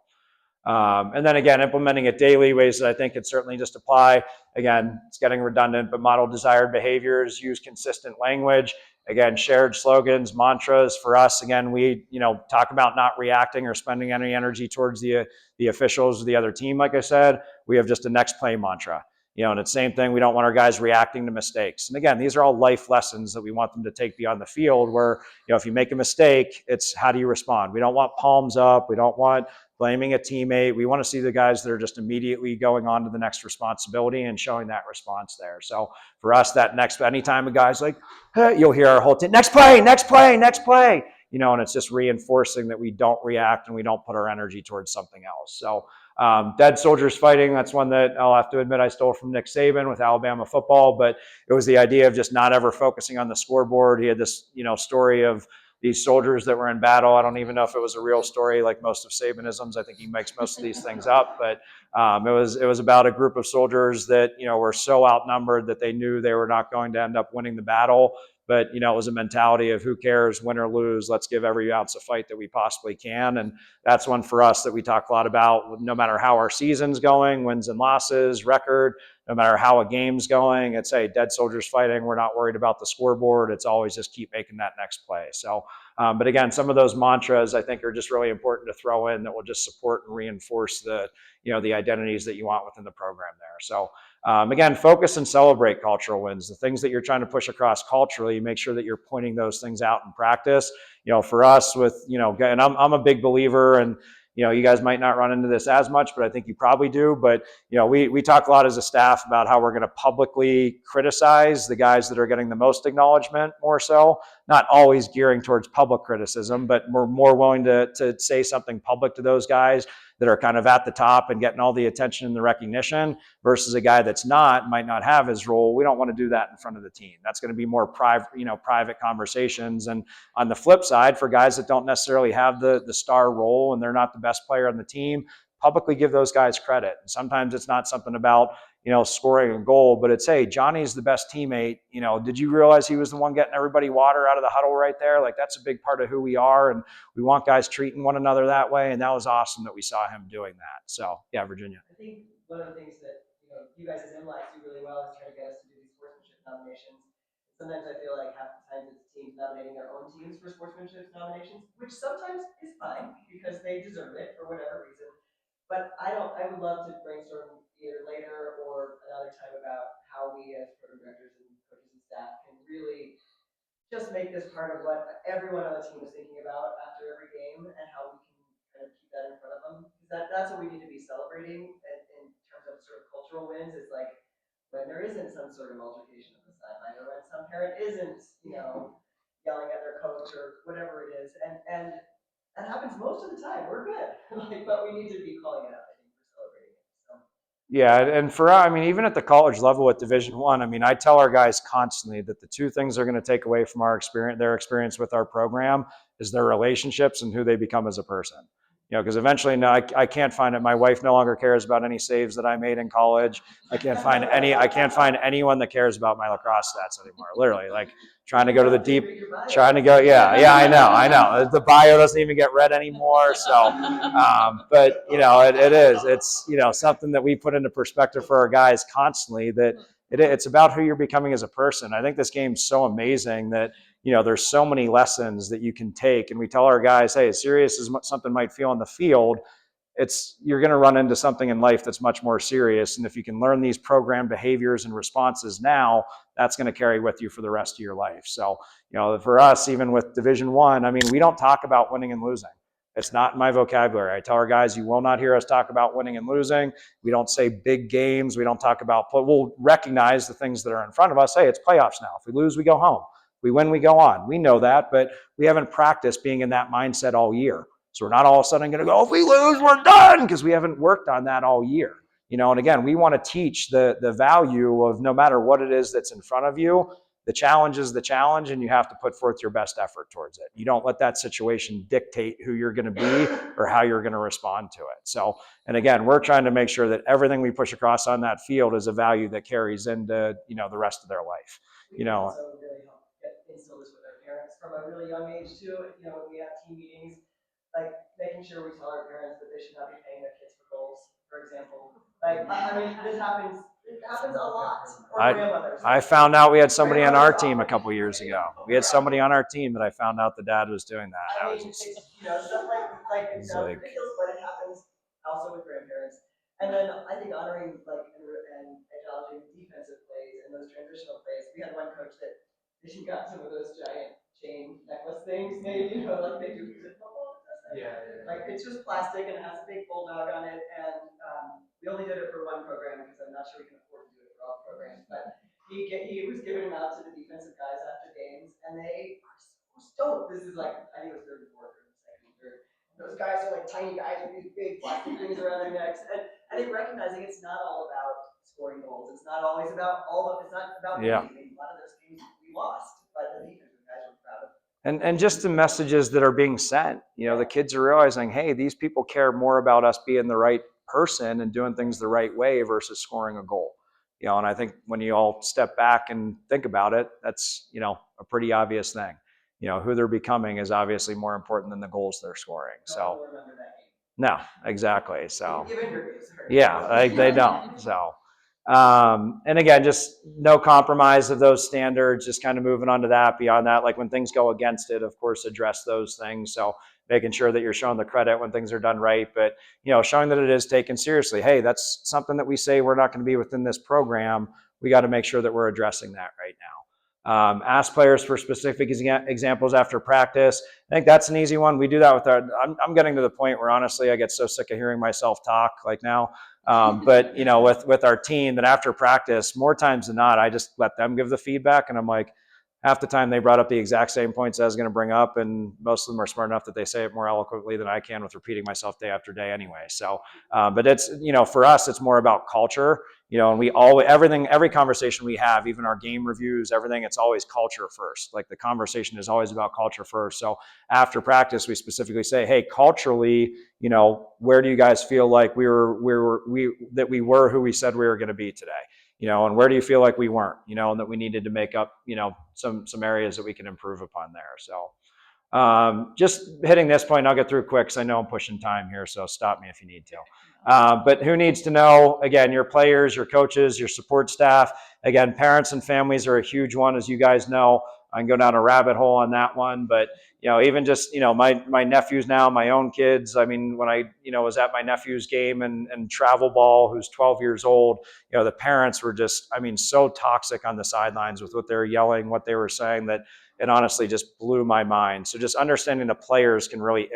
and then again, implementing it daily, ways that I think could certainly just apply. Again, it's getting redundant, but model desired behaviors, use consistent language. Again, shared slogans, mantras. For us, again, we talk about not reacting or spending any energy towards the officials or the other team. Like I said, we have just a next play mantra. And it's the same thing. We don't want our guys reacting to mistakes. And again, these are all life lessons that we want them to take beyond the field, where, if you make a mistake, it's how do you respond? We don't want palms up. We don't want blaming a teammate. We want to see the guys that are just immediately going on to the next responsibility and showing that response there. So for us, that next, anytime a guy's like, hey, you'll hear our whole team, next play, next play, next play. And it's just reinforcing that we don't react and we don't put our energy towards something else. So dead soldiers fighting, that's one that I'll have to admit I stole from Nick Saban with Alabama football, but it was the idea of just not ever focusing on the scoreboard. He had this, story of these soldiers that were in battle. I don't even know if it was a real story, like most of Sabanisms. I think he makes most of these things up, but it was about a group of soldiers that were so outnumbered that they knew they were not going to end up winning the battle. But it was a mentality of who cares, win or lose, let's give every ounce of fight that we possibly can. And that's one for us that we talk a lot about. No matter how our season's going, wins and losses, record, no matter how a game's going, it's dead soldiers fighting. We're not worried about the scoreboard. It's always just keep making that next play. So, but again, some of those mantras I think are just really important to throw in that will just support and reinforce the identities that you want within the program there. So again, focus and celebrate cultural wins. The things that you're trying to push across culturally, make sure that you're pointing those things out in practice. For us with, and I'm a big believer in, you guys might not run into this as much, but I think you probably do. But, we talk a lot as a staff about how we're going to publicly criticize the guys that are getting the most acknowledgement more so, not always gearing towards public criticism, but we're more willing to say something public to those guys that are kind of at the top and getting all the attention and the recognition versus a guy that's might not have his role. We don't want to do that in front of the team. That's going to be more private conversations. And on the flip side, for guys that don't necessarily have the star role and they're not the best player on the team, publicly give those guys credit. And sometimes it's not something about, scoring a goal, but it's, hey, Johnny's the best teammate. Did you realize he was the one getting everybody water out of the huddle right there? Like, that's a big part of who we are. And we want guys treating one another that way. And that was awesome that we saw him doing that. So, yeah, Virginia. I think one of the things that, you guys as MLACs do really well is try to get us to do these sportsmanship nominations. Sometimes I feel like half the time it's teams nominating their own teams for sportsmanship nominations, which sometimes is fine because they deserve it for whatever reason. But I would love to brainstorm either later or another time about how we as program directors and coaches and staff can really just make this part of what everyone on the team is thinking about after every game and how we can kind of keep that in front of them. Because that's what we need to be celebrating in terms of sort of cultural wins, is like when there isn't some sort of altercation on the sideline or when some parent isn't, yelling at their coach or whatever it is. And that happens most of the time. We're good. But we need to be calling it out, I think, for celebrating it. So. Yeah, and even at the college level at Division I, I tell our guys constantly that the two things they're going to take away from their experience with our program is their relationships and who they become as a person. Because eventually, no, I can't find it. My wife no longer cares about any saves that I made in college. I can't find anyone that cares about my lacrosse stats anymore. Literally, like trying to go to the deep, yeah, I know. The bio doesn't even get read anymore. So, but it's something that we put into perspective for our guys constantly, that it's about who you're becoming as a person. I think this game's so amazing that there's so many lessons that you can take. And we tell our guys, hey, as serious as something might feel on the field, you're going to run into something in life that's much more serious. And if you can learn these program behaviors and responses now, that's going to carry with you for the rest of your life. So, for us, even with Division I, we don't talk about winning and losing. It's not in my vocabulary. I tell our guys, you will not hear us talk about winning and losing. We don't say big games. We don't talk about, we'll recognize the things that are in front of us. Hey, it's playoffs now. If we lose, we go home. We win, we go on. We know that, but we haven't practiced being in that mindset all year. So we're not all of a sudden going to go, if we lose, we're done, because we haven't worked on that all year. And again, we want to teach the value of no matter what it is that's in front of you, the challenge is the challenge, and you have to put forth your best effort towards it. You don't let that situation dictate who you're going to be or how you're going to respond to it. So, and again, we're trying to make sure that everything we push across on that field is a value that carries into, the rest of their life. Also really help instill this with our parents from a really young age too. When we have team meetings, like making sure we tell our parents that they should not be paying their kids for goals, for example. This happens. It happens a lot. Or grandmothers. I found out we had somebody on our team a couple years ago. We had somebody on our team that I found out the dad was doing that. It's stuff like it's ridiculous, but it happens also with grandparents. And then I think honoring and acknowledging defensive plays and those transitional plays. We had one coach that she got some of those giant chain necklace things made, like they do in football. Like it's just plastic and it has a big bulldog on it. And we only did it for one program because I'm not sure we can afford to do it for all programs. But he was giving them out to the defensive guys after games, and they are so stoked. This is like, I think it was third and fourth or second and third. Those guys are like tiny guys with these big plastic things around their necks, and they're recognizing it's not all about scoring goals. It's not always about it's not about winning. A lot of those games we lost, but the defensive guys were proud of. And just the messages that are being sent, the kids are realizing, hey, these people care more about us being the right person and doing things the right way versus scoring a goal. And I think when you all step back and think about it, that's, a pretty obvious thing. Who they're becoming is obviously more important than the goals they're scoring. So, no, exactly. So, yeah, they don't. So, and again, just no compromise of those standards, just kind of moving on to that. Beyond that, like when things go against it, of course, address those things. So making sure that you're showing the credit when things are done right, but showing that it is taken seriously. Hey, that's something that we say we're not going to be within this program. We got to make sure that we're addressing that right now. Ask players for specific examples after practice. I think that's an easy one. We do that with I'm getting to the point where honestly I get so sick of hearing myself talk like now. But with our team, that after practice, more times than not, I just let them give the feedback, and I'm like, half the time they brought up the exact same points I was going to bring up, and most of them are smart enough that they say it more eloquently than I can with repeating myself day after day anyway. So, but it's, for us, it's more about culture, and we always, every conversation we have, even our game reviews, everything, it's always culture first. Like the conversation is always about culture first. So after practice, we specifically say, hey, culturally, where do you guys feel like we were who we said we were going to be today? And where do you feel like we weren't, and that we needed to make up, some areas that we can improve upon there. So just hitting this point, I'll get through quick because I know I'm pushing time here, so stop me if you need to. But who needs to know, again, your players, your coaches, your support staff. Again, parents and families are a huge one, as you guys know. I can go down a rabbit hole on that one, but even just my nephews now, my own kids. I mean, when I was at my nephew's game and travel ball, who's 12 years old, the parents were just, so toxic on the sidelines with what they were yelling, what they were saying, that it honestly just blew my mind. So just understanding the parents can really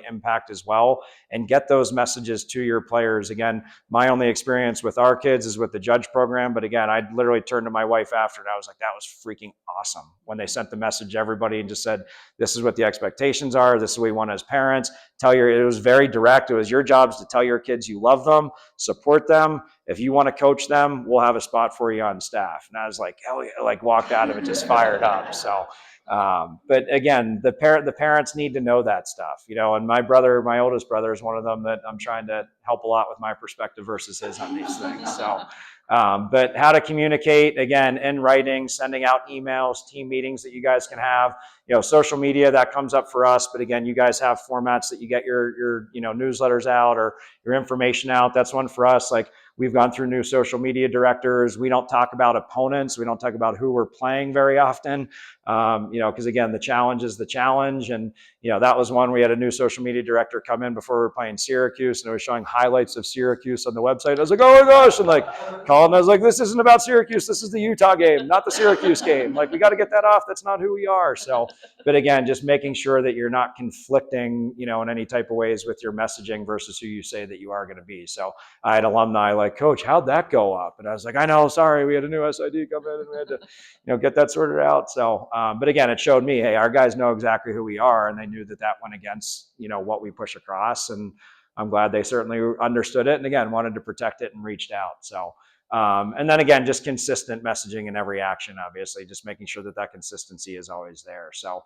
impact as well, and get those messages to your players. Again, my only experience with our kids is with the judge program, but again, I literally turned to my wife after, and I was like, that was freaking awesome when they sent the message to everybody and just said, this is what the expectations are, this is what we want as parents. It was very direct. It was your jobs to tell your kids you love them, support them. If you want to coach them, we'll have a spot for you on staff. And I was like, hell yeah, like walked out of it just fired up. So, but again, the parents need to know that stuff, and my oldest brother is one of them that I'm trying to help a lot with my perspective versus his on these things. So, but how to communicate, again, in writing, sending out emails, team meetings that you guys can have, social media, that comes up for us. But again, you guys have formats that you get your newsletters out or your information out. That's one for us. Like, we've gone through new social media directors. We don't talk about opponents. We don't talk about who we're playing very often, because again, the challenge is the challenge. And, that was one. We had a new social media director come in before we were playing Syracuse, and it was showing highlights of Syracuse on the website. I was like, oh my gosh. And like, calling, I was like, this isn't about Syracuse. This is the Utah game, not the Syracuse game. Like, we got to get that off. That's not who we are. So, but again, just making sure that you're not conflicting, in any type of ways with your messaging versus who you say that you are going to be. So I had alumni like, Coach, how'd that go up? And I was like, I know, sorry, we had a new SID come in and we had to, get that sorted out. So, but again, it showed me, hey, our guys know exactly who we are, and they knew that went against, what we push across. And I'm glad they certainly understood it, and again, wanted to protect it and reached out. So, and then again, just consistent messaging in every action, obviously, just making sure that consistency is always there. So,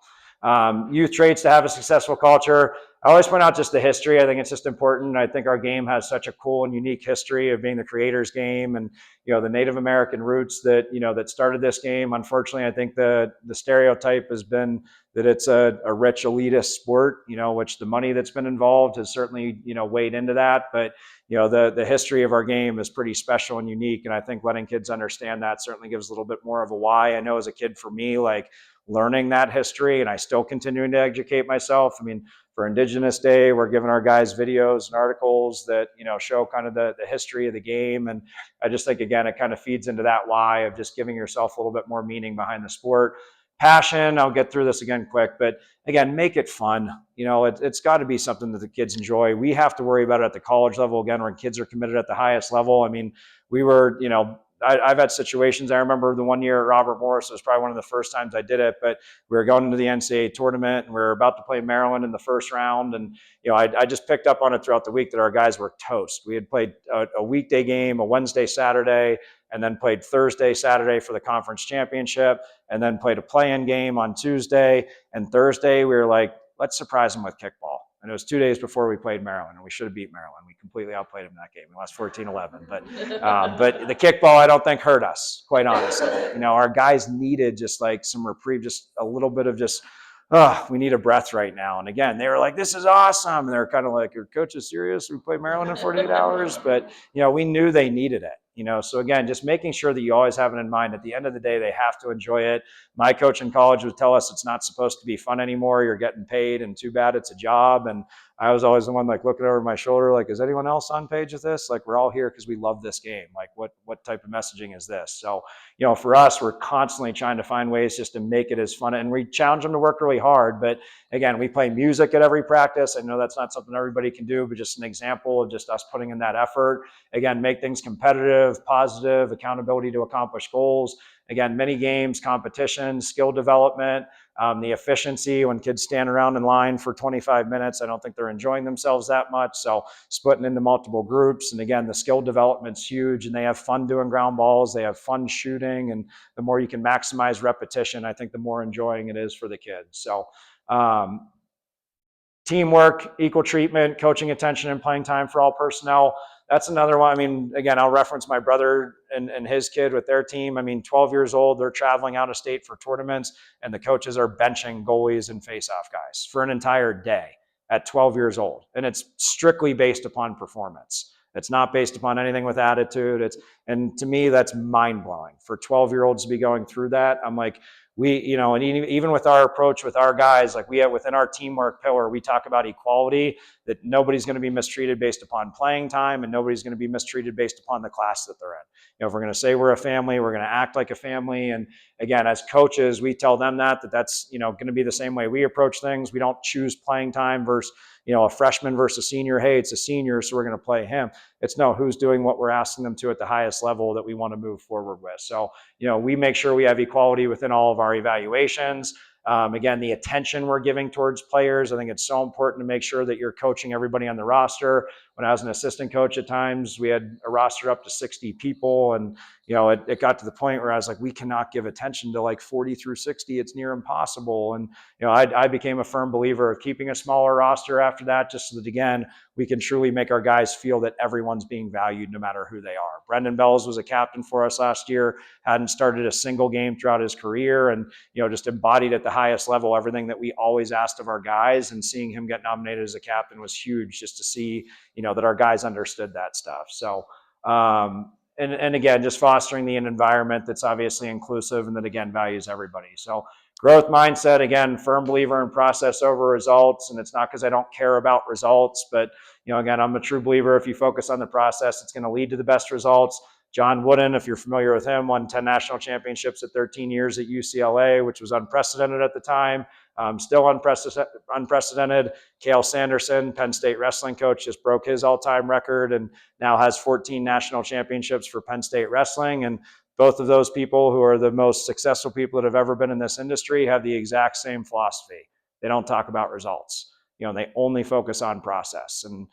youth traits to have a successful culture. I always point out just the history. I think it's just important. I think our game has such a cool and unique history of being the creator's game, and the Native American roots that that started this game. Unfortunately, I think the stereotype has been that it's a rich elitist sport, which the money that's been involved has certainly weighed into that. But the history of our game is pretty special and unique, and I think letting kids understand that certainly gives a little bit more of a why. I know as a kid, for me, like learning that history, and I still continuing to educate myself. I mean, for Indigenous Day, we're giving our guys videos and articles that show kind of the history of the game, and I just think, again, it kind of feeds into that why of just giving yourself a little bit more meaning behind the sport. Passion, I'll get through this again quick, but again, make it fun. It's got to be something that the kids enjoy. We have to worry about it at the college level, again, when kids are committed at the highest level. I mean, we were, I've had situations. I remember the one year at Robert Morris, it was probably one of the first times I did it, but we were going into the NCAA tournament, and we were about to play Maryland in the first round. And, I just picked up on it throughout the week that our guys were toast. We had played a weekday game, a Wednesday, Saturday, and then played Thursday, Saturday for the conference championship, and then played a play-in game on Tuesday. And Thursday, we were like, let's surprise them with kickball. And it was 2 days before we played Maryland, and we should have beat Maryland. We completely outplayed them in that game. We lost 14-11. But the kickball, I don't think, hurt us, quite honestly. Our guys needed just like some reprieve, just a little bit of just, we need a breath right now. And again, they were like, this is awesome. And they're kind of like, your coach is serious? We played Maryland in 48 hours. But, we knew they needed it. So again, just making sure that you always have it in mind. At the end of the day, they have to enjoy it. My coach in college would tell us it's not supposed to be fun anymore. You're getting paid, and too bad it's a job. And I was always the one like looking over my shoulder, like, is anyone else on page with this? Like, we're all here because we love this game. Like, what type of messaging is this? So, for us, we're constantly trying to find ways just to make it as fun, and we challenge them to work really hard. But again, we play music at every practice. I know that's not something everybody can do, but just an example of just us putting in that effort. Again, make things competitive, positive, accountability to accomplish goals. Again, many games, competition, skill development, the efficiency when kids stand around in line for 25 minutes. I don't think they're enjoying themselves that much. So splitting into multiple groups. And again, the skill development's huge, and they have fun doing ground balls. They have fun shooting. And the more you can maximize repetition, I think the more enjoying it is for the kids. So teamwork, equal treatment, coaching attention, and playing time for all personnel. That's another one. I mean, again, I'll reference my brother and his kid with their team. I mean, 12 years old, they're traveling out of state for tournaments, and the coaches are benching goalies and face-off guys for an entire day at 12 years old. And it's strictly based upon performance. It's not based upon anything with attitude. And to me, that's mind-blowing. For 12-year-olds to be going through that, I'm like, and even with our approach with our guys, like we have within our teamwork pillar, we talk about equality, that nobody's going to be mistreated based upon playing time, and nobody's going to be mistreated based upon the class that they're in. If we're going to say we're a family, we're going to act like a family. And again, as coaches, we tell them that's going to be the same way we approach things. We don't choose playing time versus a freshman versus a senior. Hey, it's a senior, so we're going to play him. It's no, who's doing what we're asking them to at the highest level that we want to move forward with. So, we make sure we have equality within all of our evaluations. Again, the attention we're giving towards players, I think it's so important to make sure that you're coaching everybody on the roster. When I was an assistant coach at times, we had a roster up to 60 people, and it got to the point where I was like, we cannot give attention to like 40 through 60. It's near impossible. And I became a firm believer of keeping a smaller roster after that, just so that, again, we can truly make our guys feel that everyone's being valued no matter who they are. Brendan Bells was a captain for us last year, hadn't started a single game throughout his career, and just embodied at the highest level everything that we always asked of our guys. And seeing him get nominated as a captain was huge, just to see that our guys understood that stuff. So and again, just fostering the environment that's obviously inclusive and that, again, values everybody. So growth mindset, again, firm believer in process over results. And it's not because I don't care about results, but again, I'm a true believer. If you focus on the process, it's going to lead to the best results. John Wooden, if you're familiar with him, won 10 national championships at 13 years at UCLA, which was unprecedented at the time. Still unprecedented. Cale Sanderson, Penn State wrestling coach, just broke his all-time record and now has 14 national championships for Penn State wrestling. And both of those people, who are the most successful people that have ever been in this industry, have the exact same philosophy. They don't talk about results. They only focus on process. And,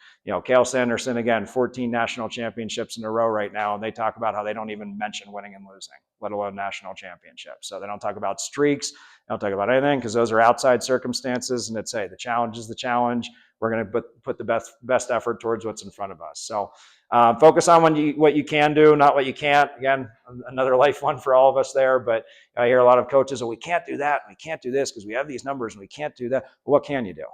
Cale Sanderson, again, 14 national championships in a row right now. And they talk about how they don't even mention winning and losing, let alone national championships. So they don't talk about streaks. They don't talk about anything, because those are outside circumstances. And it's, hey, the challenge is the challenge. We're going to put the best effort towards what's in front of us. So focus on what you can do, not what you can't. Again, another life one for all of us there. But I hear a lot of coaches, we can't do that, and we can't do this because we have these numbers, and we can't do that. Well, what can you do?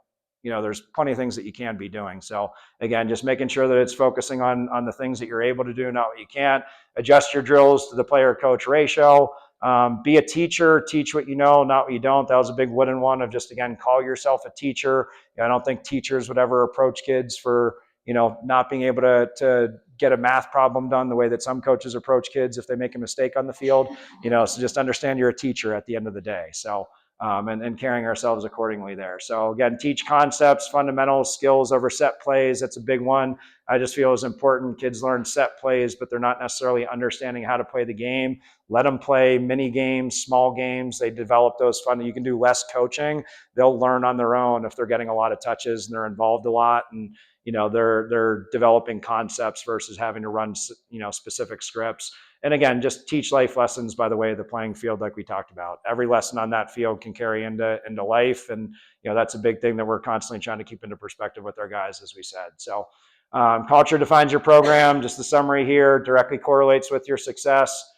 There's plenty of things that you can be doing. So again, just making sure that it's focusing on the things that you're able to do, not what you can't. Adjust your drills to the player-coach ratio. Be a teacher. Teach what you know, not what you don't. That was a big wooden one of just, again, call yourself a teacher. I don't think teachers would ever approach kids for not being able to get a math problem done the way that some coaches approach kids if they make a mistake on the field. So just understand you're a teacher at the end of the day. So and carrying ourselves accordingly there. So again, teach concepts, fundamentals, skills over set plays. That's a big one. I just feel is important. Kids learn set plays, but they're not necessarily understanding how to play the game. Let them play mini games, small games. They develop those fun. You can do less coaching. They'll learn on their own if they're getting a lot of touches and they're involved a lot, and they're developing concepts versus having to run specific scripts. And again, just teach life lessons by the way of the playing field, like we talked about. Every lesson on that field can carry into life. And, that's a big thing that we're constantly trying to keep into perspective with our guys, as we said. So culture defines your program. Just the summary here directly correlates with your success.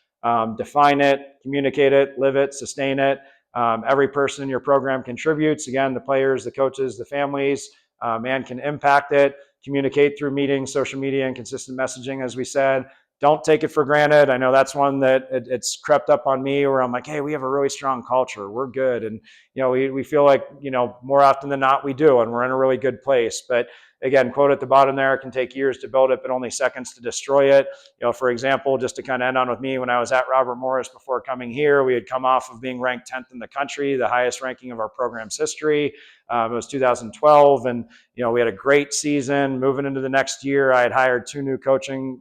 Define it, communicate it, live it, sustain it. Every person in your program contributes. Again, the players, the coaches, the families, and can impact it. Communicate through meetings, social media, and consistent messaging, as we said. Don't take it for granted. I know that's one that it's crept up on me where I'm like, hey, we have a really strong culture. We're good. And, we feel like, more often than not we do, and we're in a really good place. But again, quote at the bottom there, it can take years to build it, but only seconds to destroy it. For example, just to kind of end on with me, when I was at Robert Morris before coming here, we had come off of being ranked 10th in the country, the highest ranking of our program's history. It was 2012, and we had a great season. Moving into the next year, I had hired 2 new coaching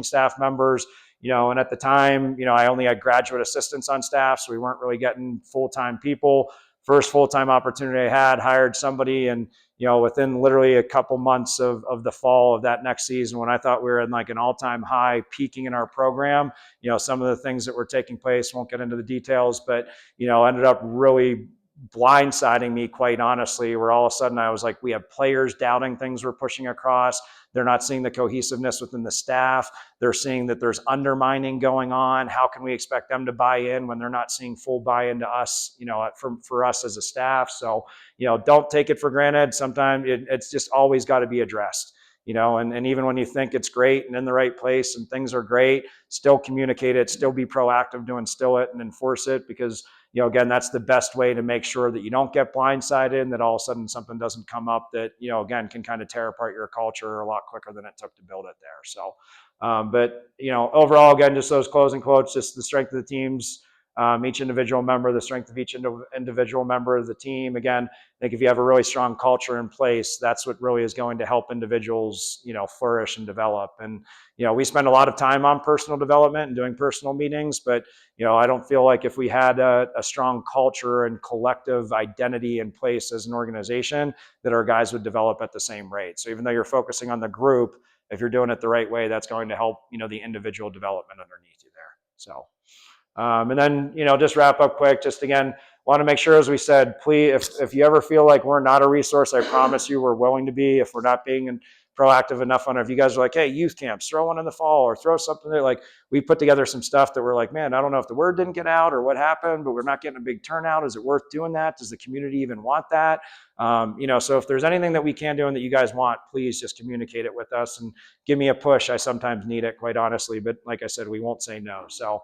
staff members. And at the time, I only had graduate assistants on staff, so we weren't really getting full-time people. First full-time opportunity I had, hired somebody, and within literally a couple months of the fall of that next season, when I thought we were in like an all-time high, peaking in our program, some of the things that were taking place, won't get into the details, but ended up really blindsiding me, quite honestly, where all of a sudden I was like, we have players doubting things we're pushing across. They're not seeing the cohesiveness within the staff. They're seeing that there's undermining going on. How can we expect them to buy in when they're not seeing full buy-in to us, for us as a staff? So, don't take it for granted. Sometimes it's just always got to be addressed. And even when you think it's great and in the right place and things are great, still communicate it, still be proactive to instill it and enforce it, because again, that's the best way to make sure that you don't get blindsided and that all of a sudden something doesn't come up that, again, can kind of tear apart your culture a lot quicker than it took to build it there. So, but, overall, again, just those closing quotes, just the strength of the teams, each individual member, the strength of each individual member of the team. Again, I think if you have a really strong culture in place, that's what really is going to help individuals, flourish and develop. And, we spend a lot of time on personal development and doing personal meetings, but, I don't feel like if we had a strong culture and collective identity in place as an organization, that our guys would develop at the same rate. So even though you're focusing on the group, if you're doing it the right way, that's going to help, the individual development underneath you there. So. And then, just wrap up quick, just again, want to make sure, as we said, please, if you ever feel like we're not a resource, I promise you we're willing to be. If we're not being proactive enough on it, if you guys are like, hey, youth camps, throw one in the fall or throw something there, like we put together some stuff that we're like, man, I don't know if the word didn't get out or what happened, but we're not getting a big turnout. Is it worth doing that? Does the community even want that? So if there's anything that we can do and that you guys want, please just communicate it with us and give me a push. I sometimes need it, quite honestly, but like I said, we won't say no. So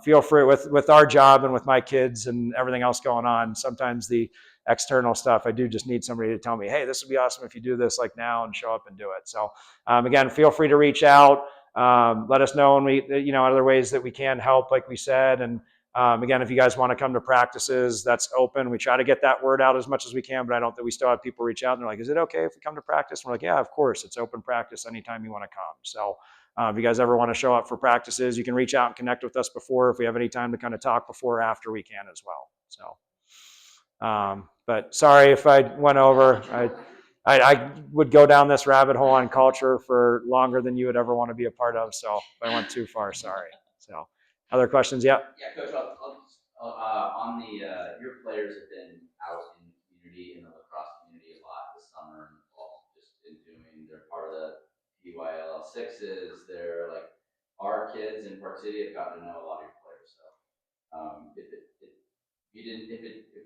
feel free with our job and with my kids and everything else going on. Sometimes the external stuff, I do just need somebody to tell me, hey, this would be awesome if you do this like now, and show up and do it. So again, feel free to reach out. Let us know when we, other ways that we can help, like we said. And again, if you guys want to come to practices, that's open. We try to get that word out as much as we can, but I don't think we still have people reach out and they're like, is it okay if we come to practice? And we're like, yeah, of course, it's open practice anytime you want to come. So if you guys ever want to show up for practices, you can reach out and connect with us before. If we have any time to kind of talk before or after, we can as well. So, but sorry if I went over. I would go down this rabbit hole on culture for longer than you would ever want to be a part of. So if I went too far, sorry. So, other questions? Yeah. Yeah, Coach. On the your players have been out in the community, in the lacrosse community, a lot this summer and the fall, just in doing. They're part of the PYLL sixes. They're like our kids in Park City have gotten to know a lot of your players. So if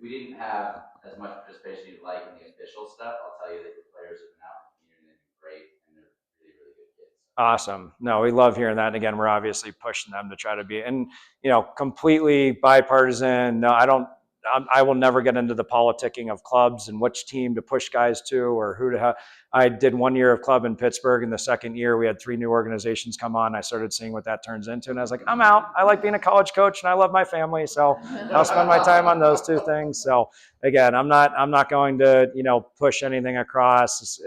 we didn't have as much participation you'd like in the official stuff, I'll tell you that your players have been out in the community and they've been great, and they're really, really good kids. Awesome. No, we love hearing that. And again, we're obviously pushing them to try to be, and completely bipartisan. No, I will never get into the politicking of clubs and which team to push guys to or who to have. I did 1 year of club in Pittsburgh, and the second year we had 3 new organizations come on. I started seeing what that turns into, and I was like, I'm out. I like being a college coach, and I love my family, so I'll spend my time on those 2 things. So again, I'm not going to push anything across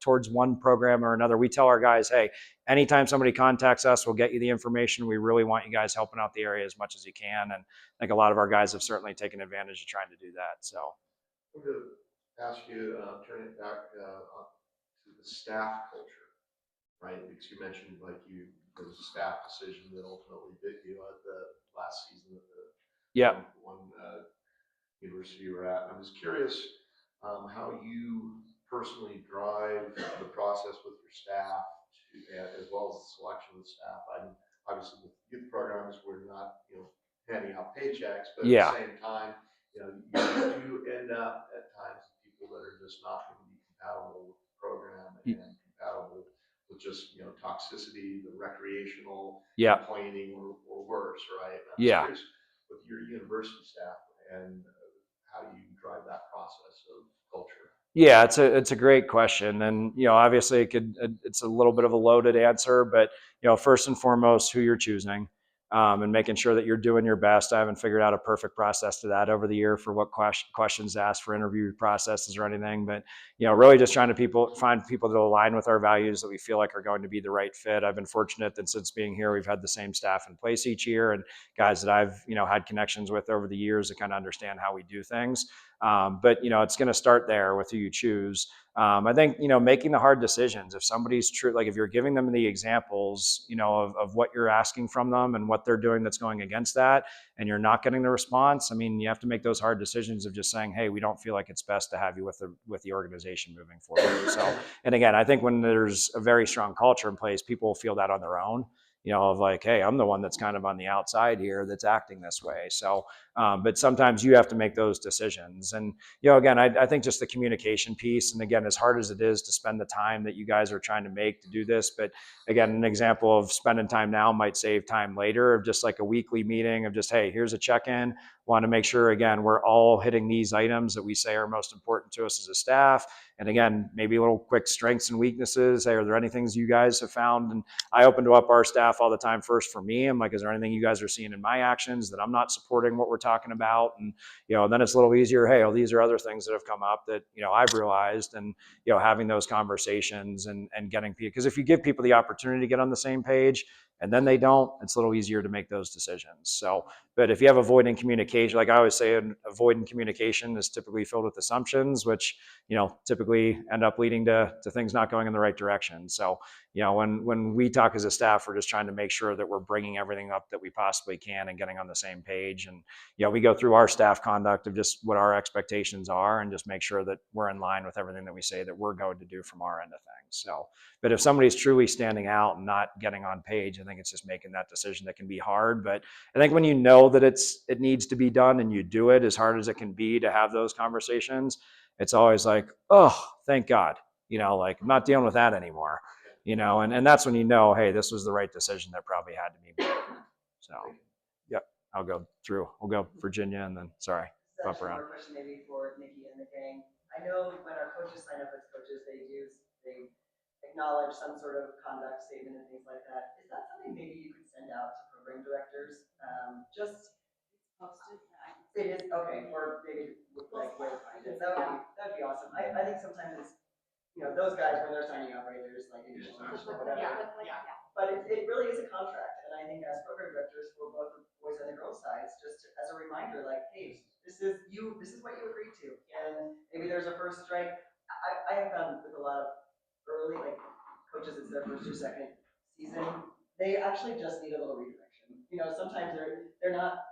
towards one program or another. We tell our guys, hey, anytime somebody contacts us, we'll get you the information. We really want you guys helping out the area as much as you can. And I think a lot of our guys have certainly taken advantage of trying to do that. So I'm going to ask you, turn it back up to the staff culture, right? Because you mentioned there was a staff decision that ultimately bit you at the last season of the one university you were at. I'm just curious how you personally drive the process with your staff, as well as the selection of the staff. Obviously with youth programs, we're not handing out paychecks, but at the same time, you do end up at times with people that are just not going to be compatible with the program and compatible with just toxicity, the recreational complaining, or worse, right? I'm curious with your university staff and how you drive that process of culture. Yeah, it's a great question, and obviously it's a little bit of a loaded answer, but first and foremost, who you're choosing, and making sure that you're doing your best. I haven't figured out a perfect process to that over the year for what questions to ask for interview processes or anything, but really just trying to find people that align with our values that we feel like are going to be the right fit. I've been fortunate that since being here, we've had the same staff in place each year, and guys that I've had connections with over the years to kind of understand how we do things. But it's going to start there with who you choose. I think making the hard decisions. If somebody's true, like if you're giving them the examples, of what you're asking from them and what they're doing that's going against that, and you're not getting the response. I mean, you have to make those hard decisions of just saying, hey, we don't feel like it's best to have you with the organization moving forward. So, and again, I think when there's a very strong culture in place, people will feel that on their own. Of like, hey, I'm the one that's kind of on the outside here that's acting this way. So, but sometimes you have to make those decisions. And, again, I think just the communication piece, and again, as hard as it is to spend the time that you guys are trying to make to do this, but again, an example of spending time now might save time later, of just like a weekly meeting of just, hey, here's a check-in. Want to make sure, again, we're all hitting these items that we say are most important to us as a staff. And again, maybe a little quick strengths and weaknesses. Hey, are there any things you guys have found? And I open to up our staff all the time first for me. I'm like, is there anything you guys are seeing in my actions that I'm not supporting what we're talking about? And, then it's a little easier. Hey, well, these are other things that have come up that, I've realized, and, having those conversations and getting people, because if you give people the opportunity to get on the same page and then they don't, it's a little easier to make those decisions. So, but if you have avoiding communication, like I always say, avoiding communication is typically filled with assumptions, which, typically end up leading to things not going in the right direction. So, when we talk as a staff, we're just trying to make sure that we're bringing everything up that we possibly can and getting on the same page. And, we go through our staff conduct of just what our expectations are and just make sure that we're in line with everything that we say that we're going to do from our end of things. So, but if somebody's truly standing out and not getting on page, I think it's just making that decision that can be hard. But I think when you know that it needs to be done and you do it as hard as it can be to have those conversations, it's always like, oh, thank God, like I'm not dealing with that anymore, and that's when hey, this was the right decision that probably had to be made. So, yep, we'll go Virginia and then, sorry, bump around. One more question maybe for Nikki and the gang. I know when our coaches sign up as coaches, they acknowledge some sort of conduct statement and things like that. Is that something maybe you could send out to program directors? Just Posted. it is okay, or maybe like where to find it. That'd be awesome. I think sometimes it's those guys when they're signing up, right? There's like initial or whatever. Yeah. But it really is a contract, and I think as program directors for both the boys and the girls sides, just as a reminder, like, hey, this is what you agreed to, and maybe there's a first strike. I have found with a lot of early like coaches, it's their first or second season, they actually just need a little redirection. Sometimes they're not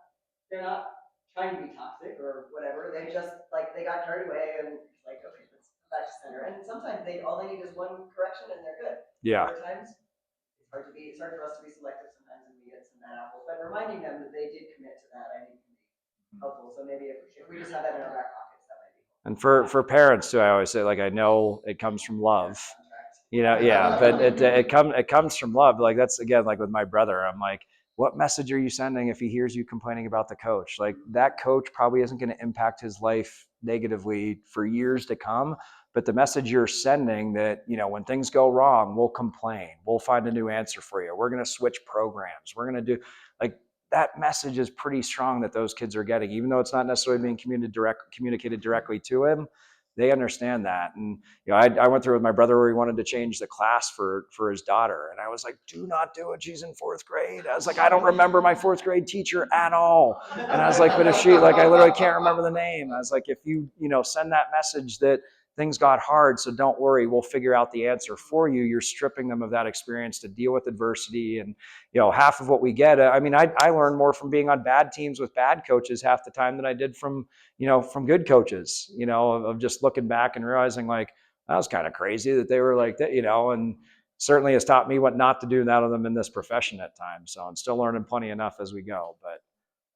trying to be toxic or whatever. They just like they got carried away and it's like, okay, let's come back to center. And sometimes all they need is one correction and they're good. Yeah. Other times it's hard for us to be selective sometimes and we get some bad apples. But reminding them that they did commit to that, I think can be helpful. So maybe if we just have that in our back pockets, that might be helpful. And for parents too, I always say, like, I know it comes from love, yeah, but it comes from love. Like that's, again, like with my brother, I'm like, what message are you sending if he hears you complaining about the coach? Like that coach probably isn't going to impact his life negatively for years to come. But the message you're sending that, when things go wrong, we'll complain. We'll find a new answer for you. We're going to switch programs. We're going to do, like, that message is pretty strong that those kids are getting, even though it's not necessarily being communicated directly to him. They understand that. And I went through with my brother where he wanted to change the class for his daughter, and I was like, do not do it, she's in fourth grade. I was like, I don't remember my fourth grade teacher at all. And I was like, but if she, like, I literally can't remember the name. I was like, if you send that message that things got hard, so don't worry, we'll figure out the answer for you, you're stripping them of that experience to deal with adversity. And half of what we get, I mean, I learned more from being on bad teams with bad coaches half the time than I did from good coaches, of just looking back and realizing, like, that was kind of crazy that they were like that, and certainly has taught me what not to do now of them in this profession at times. So I'm still learning plenty enough as we go, but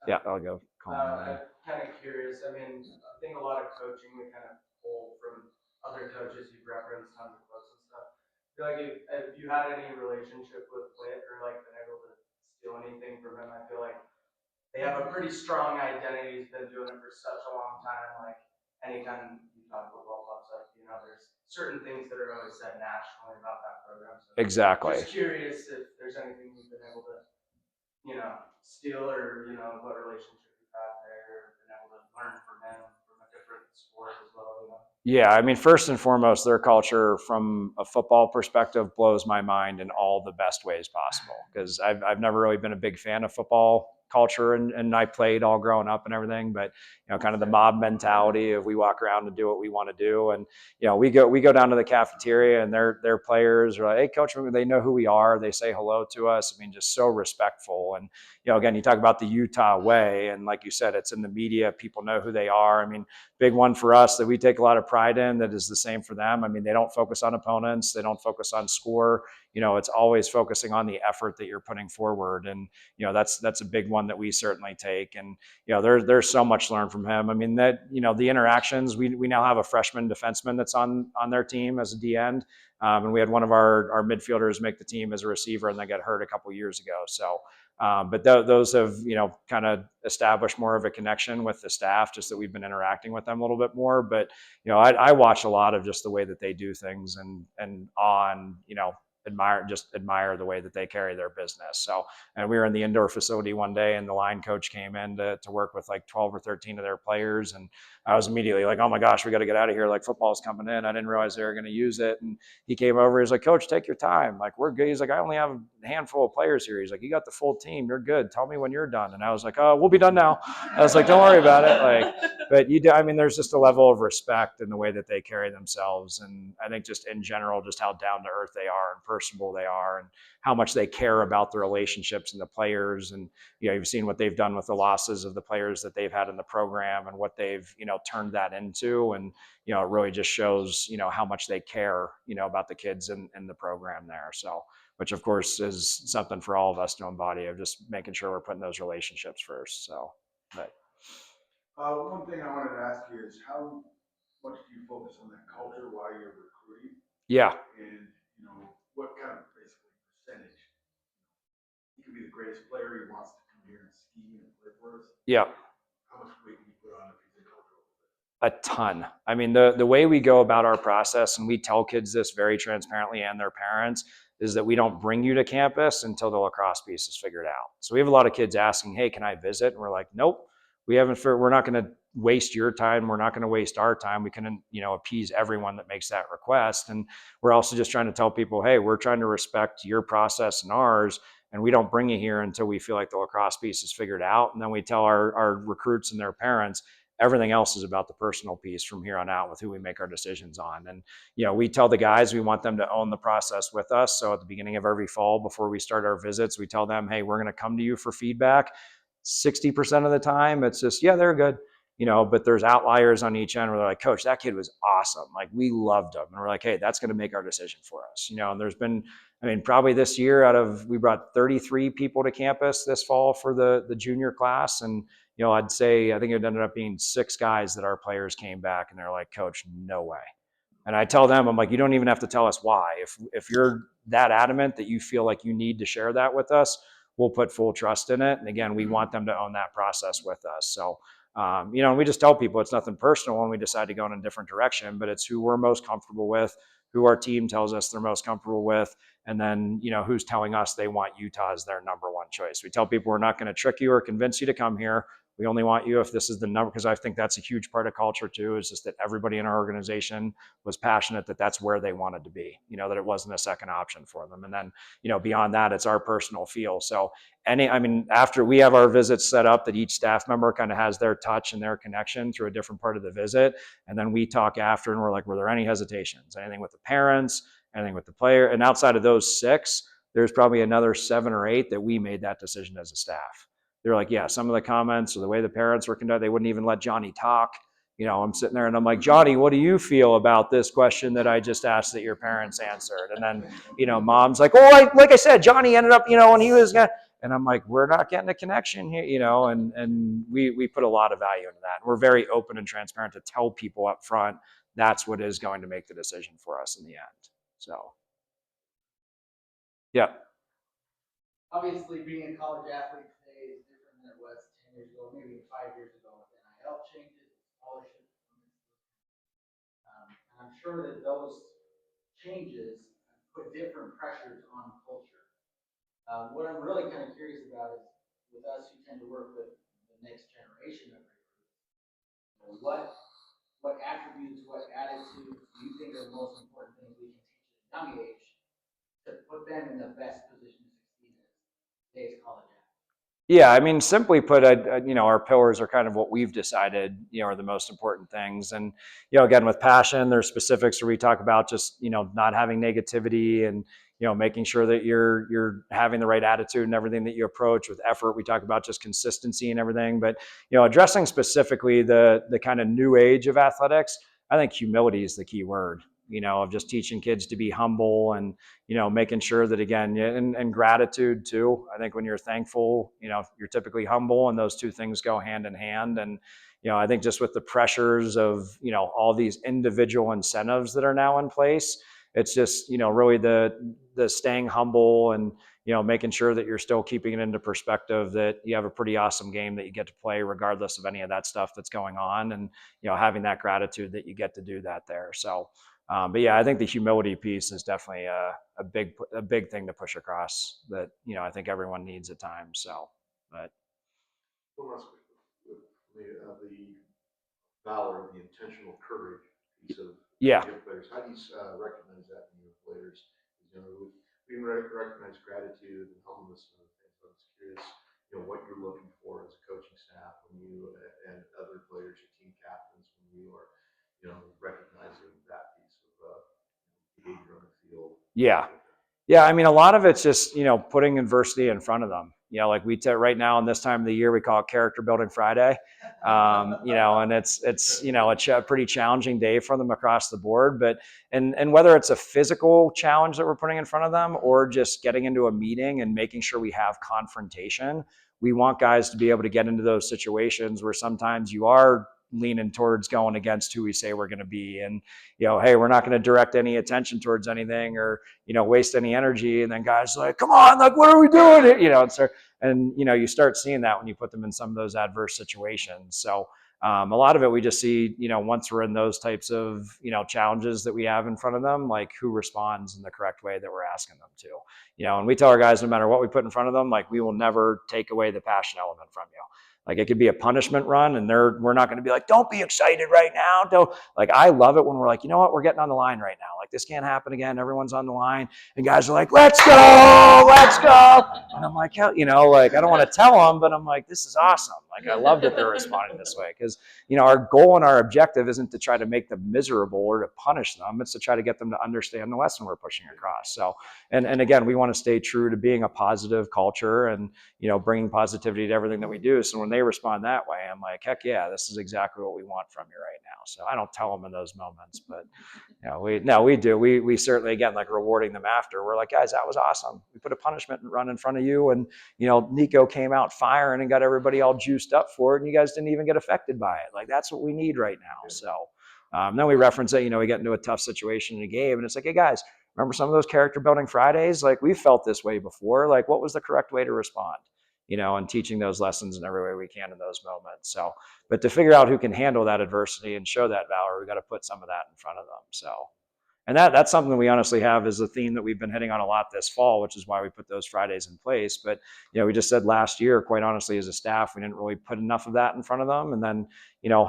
yeah, I'll go. I'm kind of curious. I mean, I think a lot of coaching we kind of pull from other coaches you've referenced on the quotes and stuff. I feel like if you had any relationship with Whit or like been able to steal anything from him, I feel like they have a pretty strong identity. He's been doing it for such a long time. Like anytime you talk football clubs, like certain things that are always said nationally about that program. So Exactly. just curious if there's anything you've been able to, steal or, what relationship you've had there, been able to learn from him from a different sport as well. Yeah, I mean, first and foremost, their culture from a football perspective blows my mind in all the best ways possible. Because I've never really been a big fan of football culture, and I played all growing up and everything, but kind of the mob mentality of we walk around and do what we want to do, and we go down to the cafeteria, and their players are like, hey, coach, they know who we are, they say hello to us. I mean, just so respectful. And again, you talk about the Utah way, and like you said, it's in the media, people know who they are. I mean, big one for us that we take a lot of pride in that is the same for them. I mean, they don't focus on opponents, they don't focus on score. It's always focusing on the effort that you're putting forward, and that's a big one that we certainly take. And there's so much to learn from him. I mean, that the interactions. We now have a freshman defenseman that's on their team as a D end, and we had one of our midfielders make the team as a receiver, and they got hurt a couple years ago. So. But those have, kind of established more of a connection with the staff, just that we've been interacting with them a little bit more. But, I watch a lot of just the way that they do things and admire the way that they carry their business. So, and we were in the indoor facility one day, and the line coach came in to work with like 12 or 13 of their players. And I was immediately like, oh my gosh, we got to get out of here. Like, football's coming in. I didn't realize they were going to use it. And he came over. He's like, coach, take your time. Like, we're good. He's like, I only have a handful of players here. He's like, you got the full team. You're good. Tell me when you're done. And I was like, oh, we'll be done now. I was like, don't worry about it. Like, but I mean, there's just a level of respect in the way that they carry themselves. And I think just in general, just how down to earth they are and personable they are, and how much they care about the relationships and the players. And, you've seen what they've done with the losses of the players that they've had in the program and what they've, turned that into. And, it really just shows, how much they care, about the kids in the program there. So, which of course is something for all of us to embody, of just making sure we're putting those relationships first. So, but. One thing I wanted to ask you is how much do you focus on that culture while you're recruiting? Yeah. And, what kind of basically percentage? He could be the greatest player. He wants to come here and ski and play for us. Yeah. How much weight do you put on if he's a cultural fit? A ton. I mean, the way we go about our process, and we tell kids this very transparently and their parents, is that we don't bring you to campus until the lacrosse piece is figured out. So we have a lot of kids asking, hey, can I visit? And we're like, nope, we're not going to waste your time. We're not going to waste our time. We can, appease everyone that makes that request. And we're also just trying to tell people, hey, we're trying to respect your process and ours. And we don't bring you here until we feel like the lacrosse piece is figured out. And then we tell our recruits and their parents, everything else is about the personal piece from here on out with who we make our decisions on. And, we tell the guys we want them to own the process with us. So at the beginning of every fall, before we start our visits, we tell them, hey, we're going to come to you for feedback. 60% of the time, it's just, yeah, they're good. But there's outliers on each end where they're like, coach, that kid was awesome. Like, we loved him. And we're like, hey, that's going to make our decision for us. And there's been, probably this year we brought 33 people to campus this fall for the junior class. And, I'd say, I think it ended up being 6 guys that our players came back and they're like, coach, no way. And I tell them, I'm like, you don't even have to tell us why. If you're that adamant that you feel like you need to share that with us, we'll put full trust in it. And again, we want them to own that process with us. So, and we just tell people it's nothing personal when we decide to go in a different direction, but it's who we're most comfortable with, who our team tells us they're most comfortable with, and then, who's telling us they want Utah as their number one choice. We tell people we're not going to trick you or convince you to come here. We only want you if this is the number, because I think that's a huge part of culture too, is just that everybody in our organization was passionate that that's where they wanted to be, that it wasn't a second option for them. And then, beyond that, it's our personal feel. So after we have our visits set up, that each staff member kind of has their touch and their connection through a different part of the visit. And then we talk after and we're like, were there any hesitations? Anything with the parents, anything with the player? And outside of those 6, there's probably another 7 or 8 that we made that decision as a staff. They're like, yeah, some of the comments or the way the parents were conducted, they wouldn't even let Johnny talk. I'm sitting there and I'm like, Johnny, what do you feel about this question that I just asked that your parents answered? And then, mom's like, oh, like I said, Johnny ended up, when he was, and I'm like, we're not getting a connection here, and we put a lot of value into that. And we're very open and transparent to tell people up front, that's what is going to make the decision for us in the end. So, yeah. Obviously, being a college athlete today is different than it was 10 years ago, maybe 5 years ago with NIL changes, scholarships. And I'm sure that those changes put different pressures on culture. What I'm really kind of curious about is with us who tend to work with the next generation of recruits, what attributes, what attitudes do you think are the most important things we can teach at a young age to put them in the best position to succeed in today's college athlete? Yeah, I mean, simply put, our pillars are kind of what we've decided, are the most important things. And, again, with passion, there's specifics where we talk about just, not having negativity and, making sure that you're having the right attitude and everything that you approach. With effort, we talk about just consistency and everything. But, addressing specifically the kind of new age of athletics, I think humility is the key word, of just teaching kids to be humble and, making sure that, again, and gratitude too. I think when you're thankful, you're typically humble, and those two things go hand in hand. And, I think just with the pressures of, all these individual incentives that are now in place, it's just, really the staying humble and, making sure that you're still keeping it into perspective that you have a pretty awesome game that you get to play regardless of any of that stuff that's going on, and, having that gratitude that you get to do that there. So, but yeah, I think the humility piece is definitely a big thing to push across that, I think everyone needs at times. So, but One last question. The valor, the intentional courage piece of yeah, your players. How do you recognize that in your players? We recognize gratitude and humbleness and other things. But I was curious, what you're looking for as a coaching staff when you and other players, your team captains, when you are, recognizing that piece of behavior on the field. yeah. Yeah, I mean, a lot of it's just, putting adversity in front of them. Like right now in this time of the year, we call it Character Building Friday. And it's a pretty challenging day for them across the board. But and whether it's a physical challenge that we're putting in front of them or just getting into a meeting and making sure we have confrontation, we want guys to be able to get into those situations where sometimes you are leaning towards going against who we say we're going to be, and hey, we're not going to direct any attention towards anything or waste any energy. And then guys are like, come on, like, what are we doing? And you start seeing that when you put them in some of those adverse situations. So a lot of it, we just see, once we're in those types of, challenges that we have in front of them, like who responds in the correct way that we're asking them to, and we tell our guys, no matter what we put in front of them, like we will never take away the passion element from you. Like it could be a punishment run and we're not going to be like, don't be excited right now. Don't, like, I love it when we're like, you know what, we're getting on the line right now. Like this can't happen again. Everyone's on the line and guys are like, let's go, let's go. And I'm like, hell, like, I don't want to tell them, but I'm like, this is awesome. Like, I love that they're responding this way because, our goal and our objective isn't to try to make them miserable or to punish them. It's to try to get them to understand the lesson we're pushing across. So, and again, we want to stay true to being a positive culture and, bringing positivity to everything that we do. So when they respond that way, I'm like, heck yeah, this is exactly what we want from you right now. So I don't tell them in those moments, but we do. We certainly, again, like rewarding them after. We're like, guys, that was awesome. We put a punishment run in front of you, and Nico came out firing and got everybody all juiced up for it, and you guys didn't even get affected by it. Like that's what we need right now. So then we reference it. We get into a tough situation in a game, and it's like, hey guys, remember some of those character building Fridays? Like we felt this way before. Like what was the correct way to respond? And teaching those lessons in every way we can in those moments. So, but to figure out who can handle that adversity and show that valor, we got to put some of that in front of them. So, and that's something that we honestly have is a theme that we've been hitting on a lot this fall, which is why we put those Fridays in place. But, we just said last year, quite honestly, as a staff, we didn't really put enough of that in front of them. And then,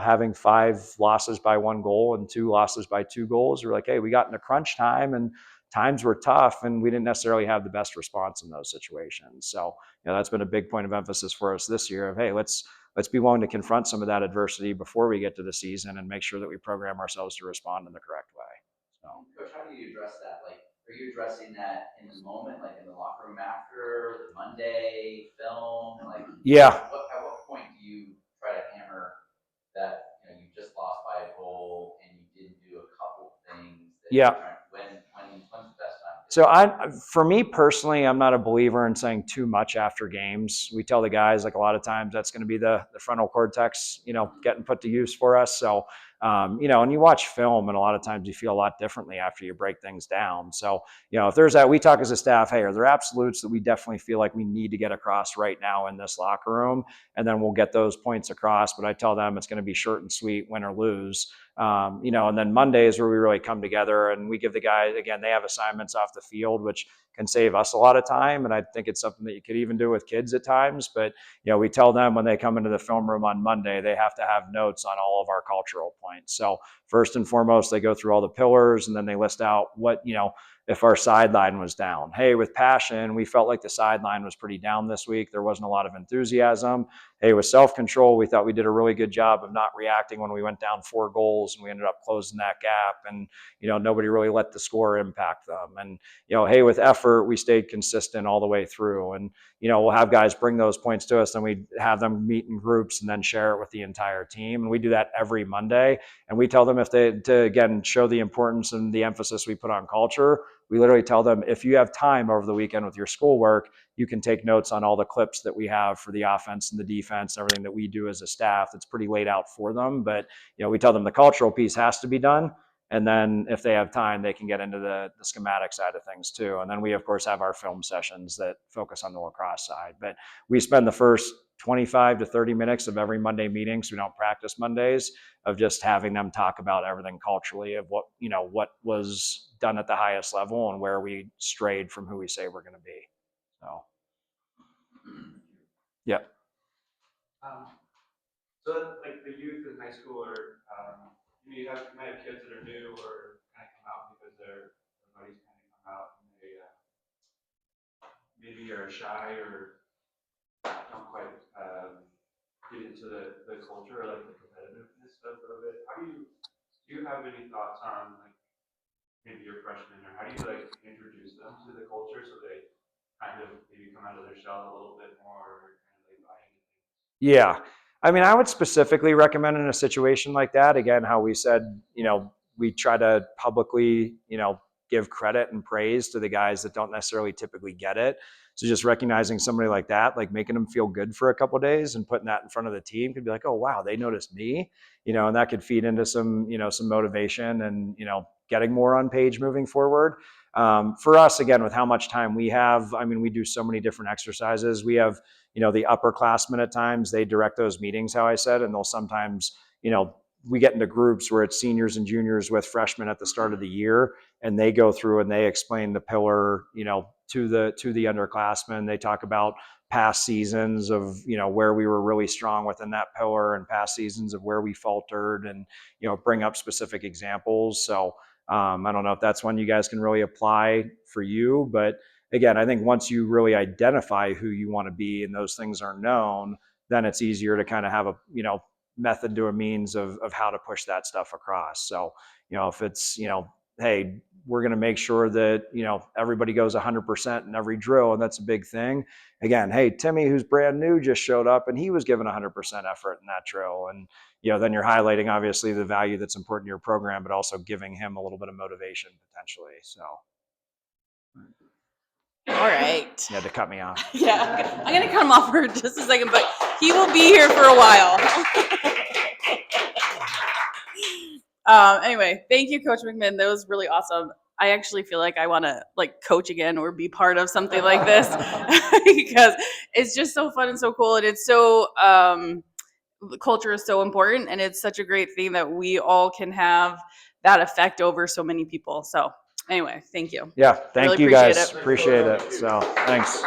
having 5 losses by 1 goal and 2 losses by 2 goals, we're like, hey, we got into crunch time and times were tough and we didn't necessarily have the best response in those situations. So, that's been a big point of emphasis for us this year of, hey, let's be willing to confront some of that adversity before we get to the season and make sure that we program ourselves to respond in the correct way. So, Coach, how do you address that? Like, are you addressing that in the moment, like in the locker room after, the Monday film? Like, yeah. At what point do you try to hammer that, you just lost by a goal and you didn't do a couple things that yeah. When's the best time? So for me personally, I'm not a believer in saying too much after games. We tell the guys, like, a lot of times that's going to be the frontal cortex, getting put to use for us. So, and you watch film and a lot of times you feel a lot differently after you break things down. So, if there's that, we talk as a staff, hey, are there absolutes that we definitely feel like we need to get across right now in this locker room? And then we'll get those points across. But I tell them it's going to be short and sweet, win or lose. And then Mondays where we really come together and we give the guys, again, they have assignments off the field, which can save us a lot of time. And I think it's something that you could even do with kids at times. But, we tell them when they come into the film room on Monday, they have to have notes on all of our cultural points. So first and foremost, they go through all the pillars and then they list out what, if our sideline was down. Hey, with passion, we felt like the sideline was pretty down this week. There wasn't a lot of enthusiasm. Hey, with self-control, we thought we did a really good job of not reacting when we went down 4 goals and we ended up closing that gap. And, nobody really let the score impact them. And, hey, with effort, we stayed consistent all the way through. And, we'll have guys bring those points to us and we have them meet in groups and then share it with the entire team. And we do that every Monday. And we tell them to again, show the importance and the emphasis we put on culture. We literally tell them, if you have time over the weekend with your schoolwork, you can take notes on all the clips that we have for the offense and the defense, everything that we do as a staff. That's pretty laid out for them. But, we tell them the cultural piece has to be done. And then if they have time, they can get into the schematic side of things too. And then we, of course, have our film sessions that focus on the lacrosse side. But we spend the first 25 to 30 minutes of every Monday meeting, so we don't practice Mondays, of just having them talk about everything culturally of what was done at the highest level and where we strayed from who we say we're going to be. So, yeah. So like the youth in high school you might have kids that are new or kind of come out because their buddies kind of come out and they maybe are shy or don't quite get into the culture or like the competitiveness of it. Do you have any thoughts on like maybe you're freshmen or how do you like introduce them to the culture so they kind of maybe come out of their shell a little bit more or kind of like buy into things? Yeah. I mean, I would specifically recommend in a situation like that, again, how we said, we try to publicly, give credit and praise to the guys that don't necessarily typically get it. So just recognizing somebody like that, like making them feel good for a couple of days and putting that in front of the team could be like, oh, wow, they noticed me, and that could feed into some, some motivation and, getting more on page moving forward. For us, again, with how much time we have, I mean, we do so many different exercises. We have, the upperclassmen at times, they direct those meetings, how I said, and they'll sometimes, we get into groups where it's seniors and juniors with freshmen at the start of the year, and they go through and they explain the pillar, to the underclassmen. They talk about past seasons of, where we were really strong within that pillar and past seasons of where we faltered and, bring up specific examples. So I don't know if that's one you guys can really apply for you, but again, I think once you really identify who you want to be and those things are known, then it's easier to kind of have a, method to a means of how to push that stuff across. So, if it's, hey, we're going to make sure that, everybody goes 100% in every drill. And that's a big thing. Again, hey, Timmy, who's brand new, just showed up and he was given 100% effort in that drill. And, then you're highlighting obviously the value that's important to your program, but also giving him a little bit of motivation potentially. So. All right. You had to cut me off. Yeah, I'm gonna cut him off for just a second, but he will be here for a while. Anyway, thank you, Coach Mcminn. That was really awesome. I actually feel like I want to like coach again or be part of something like this because it's just so fun and so cool, and it's so culture is so important, and it's such a great thing that we all can have that effect over so many people. So anyway, thank you. Yeah, thank Really you appreciate guys. it. Appreciate it. So thanks.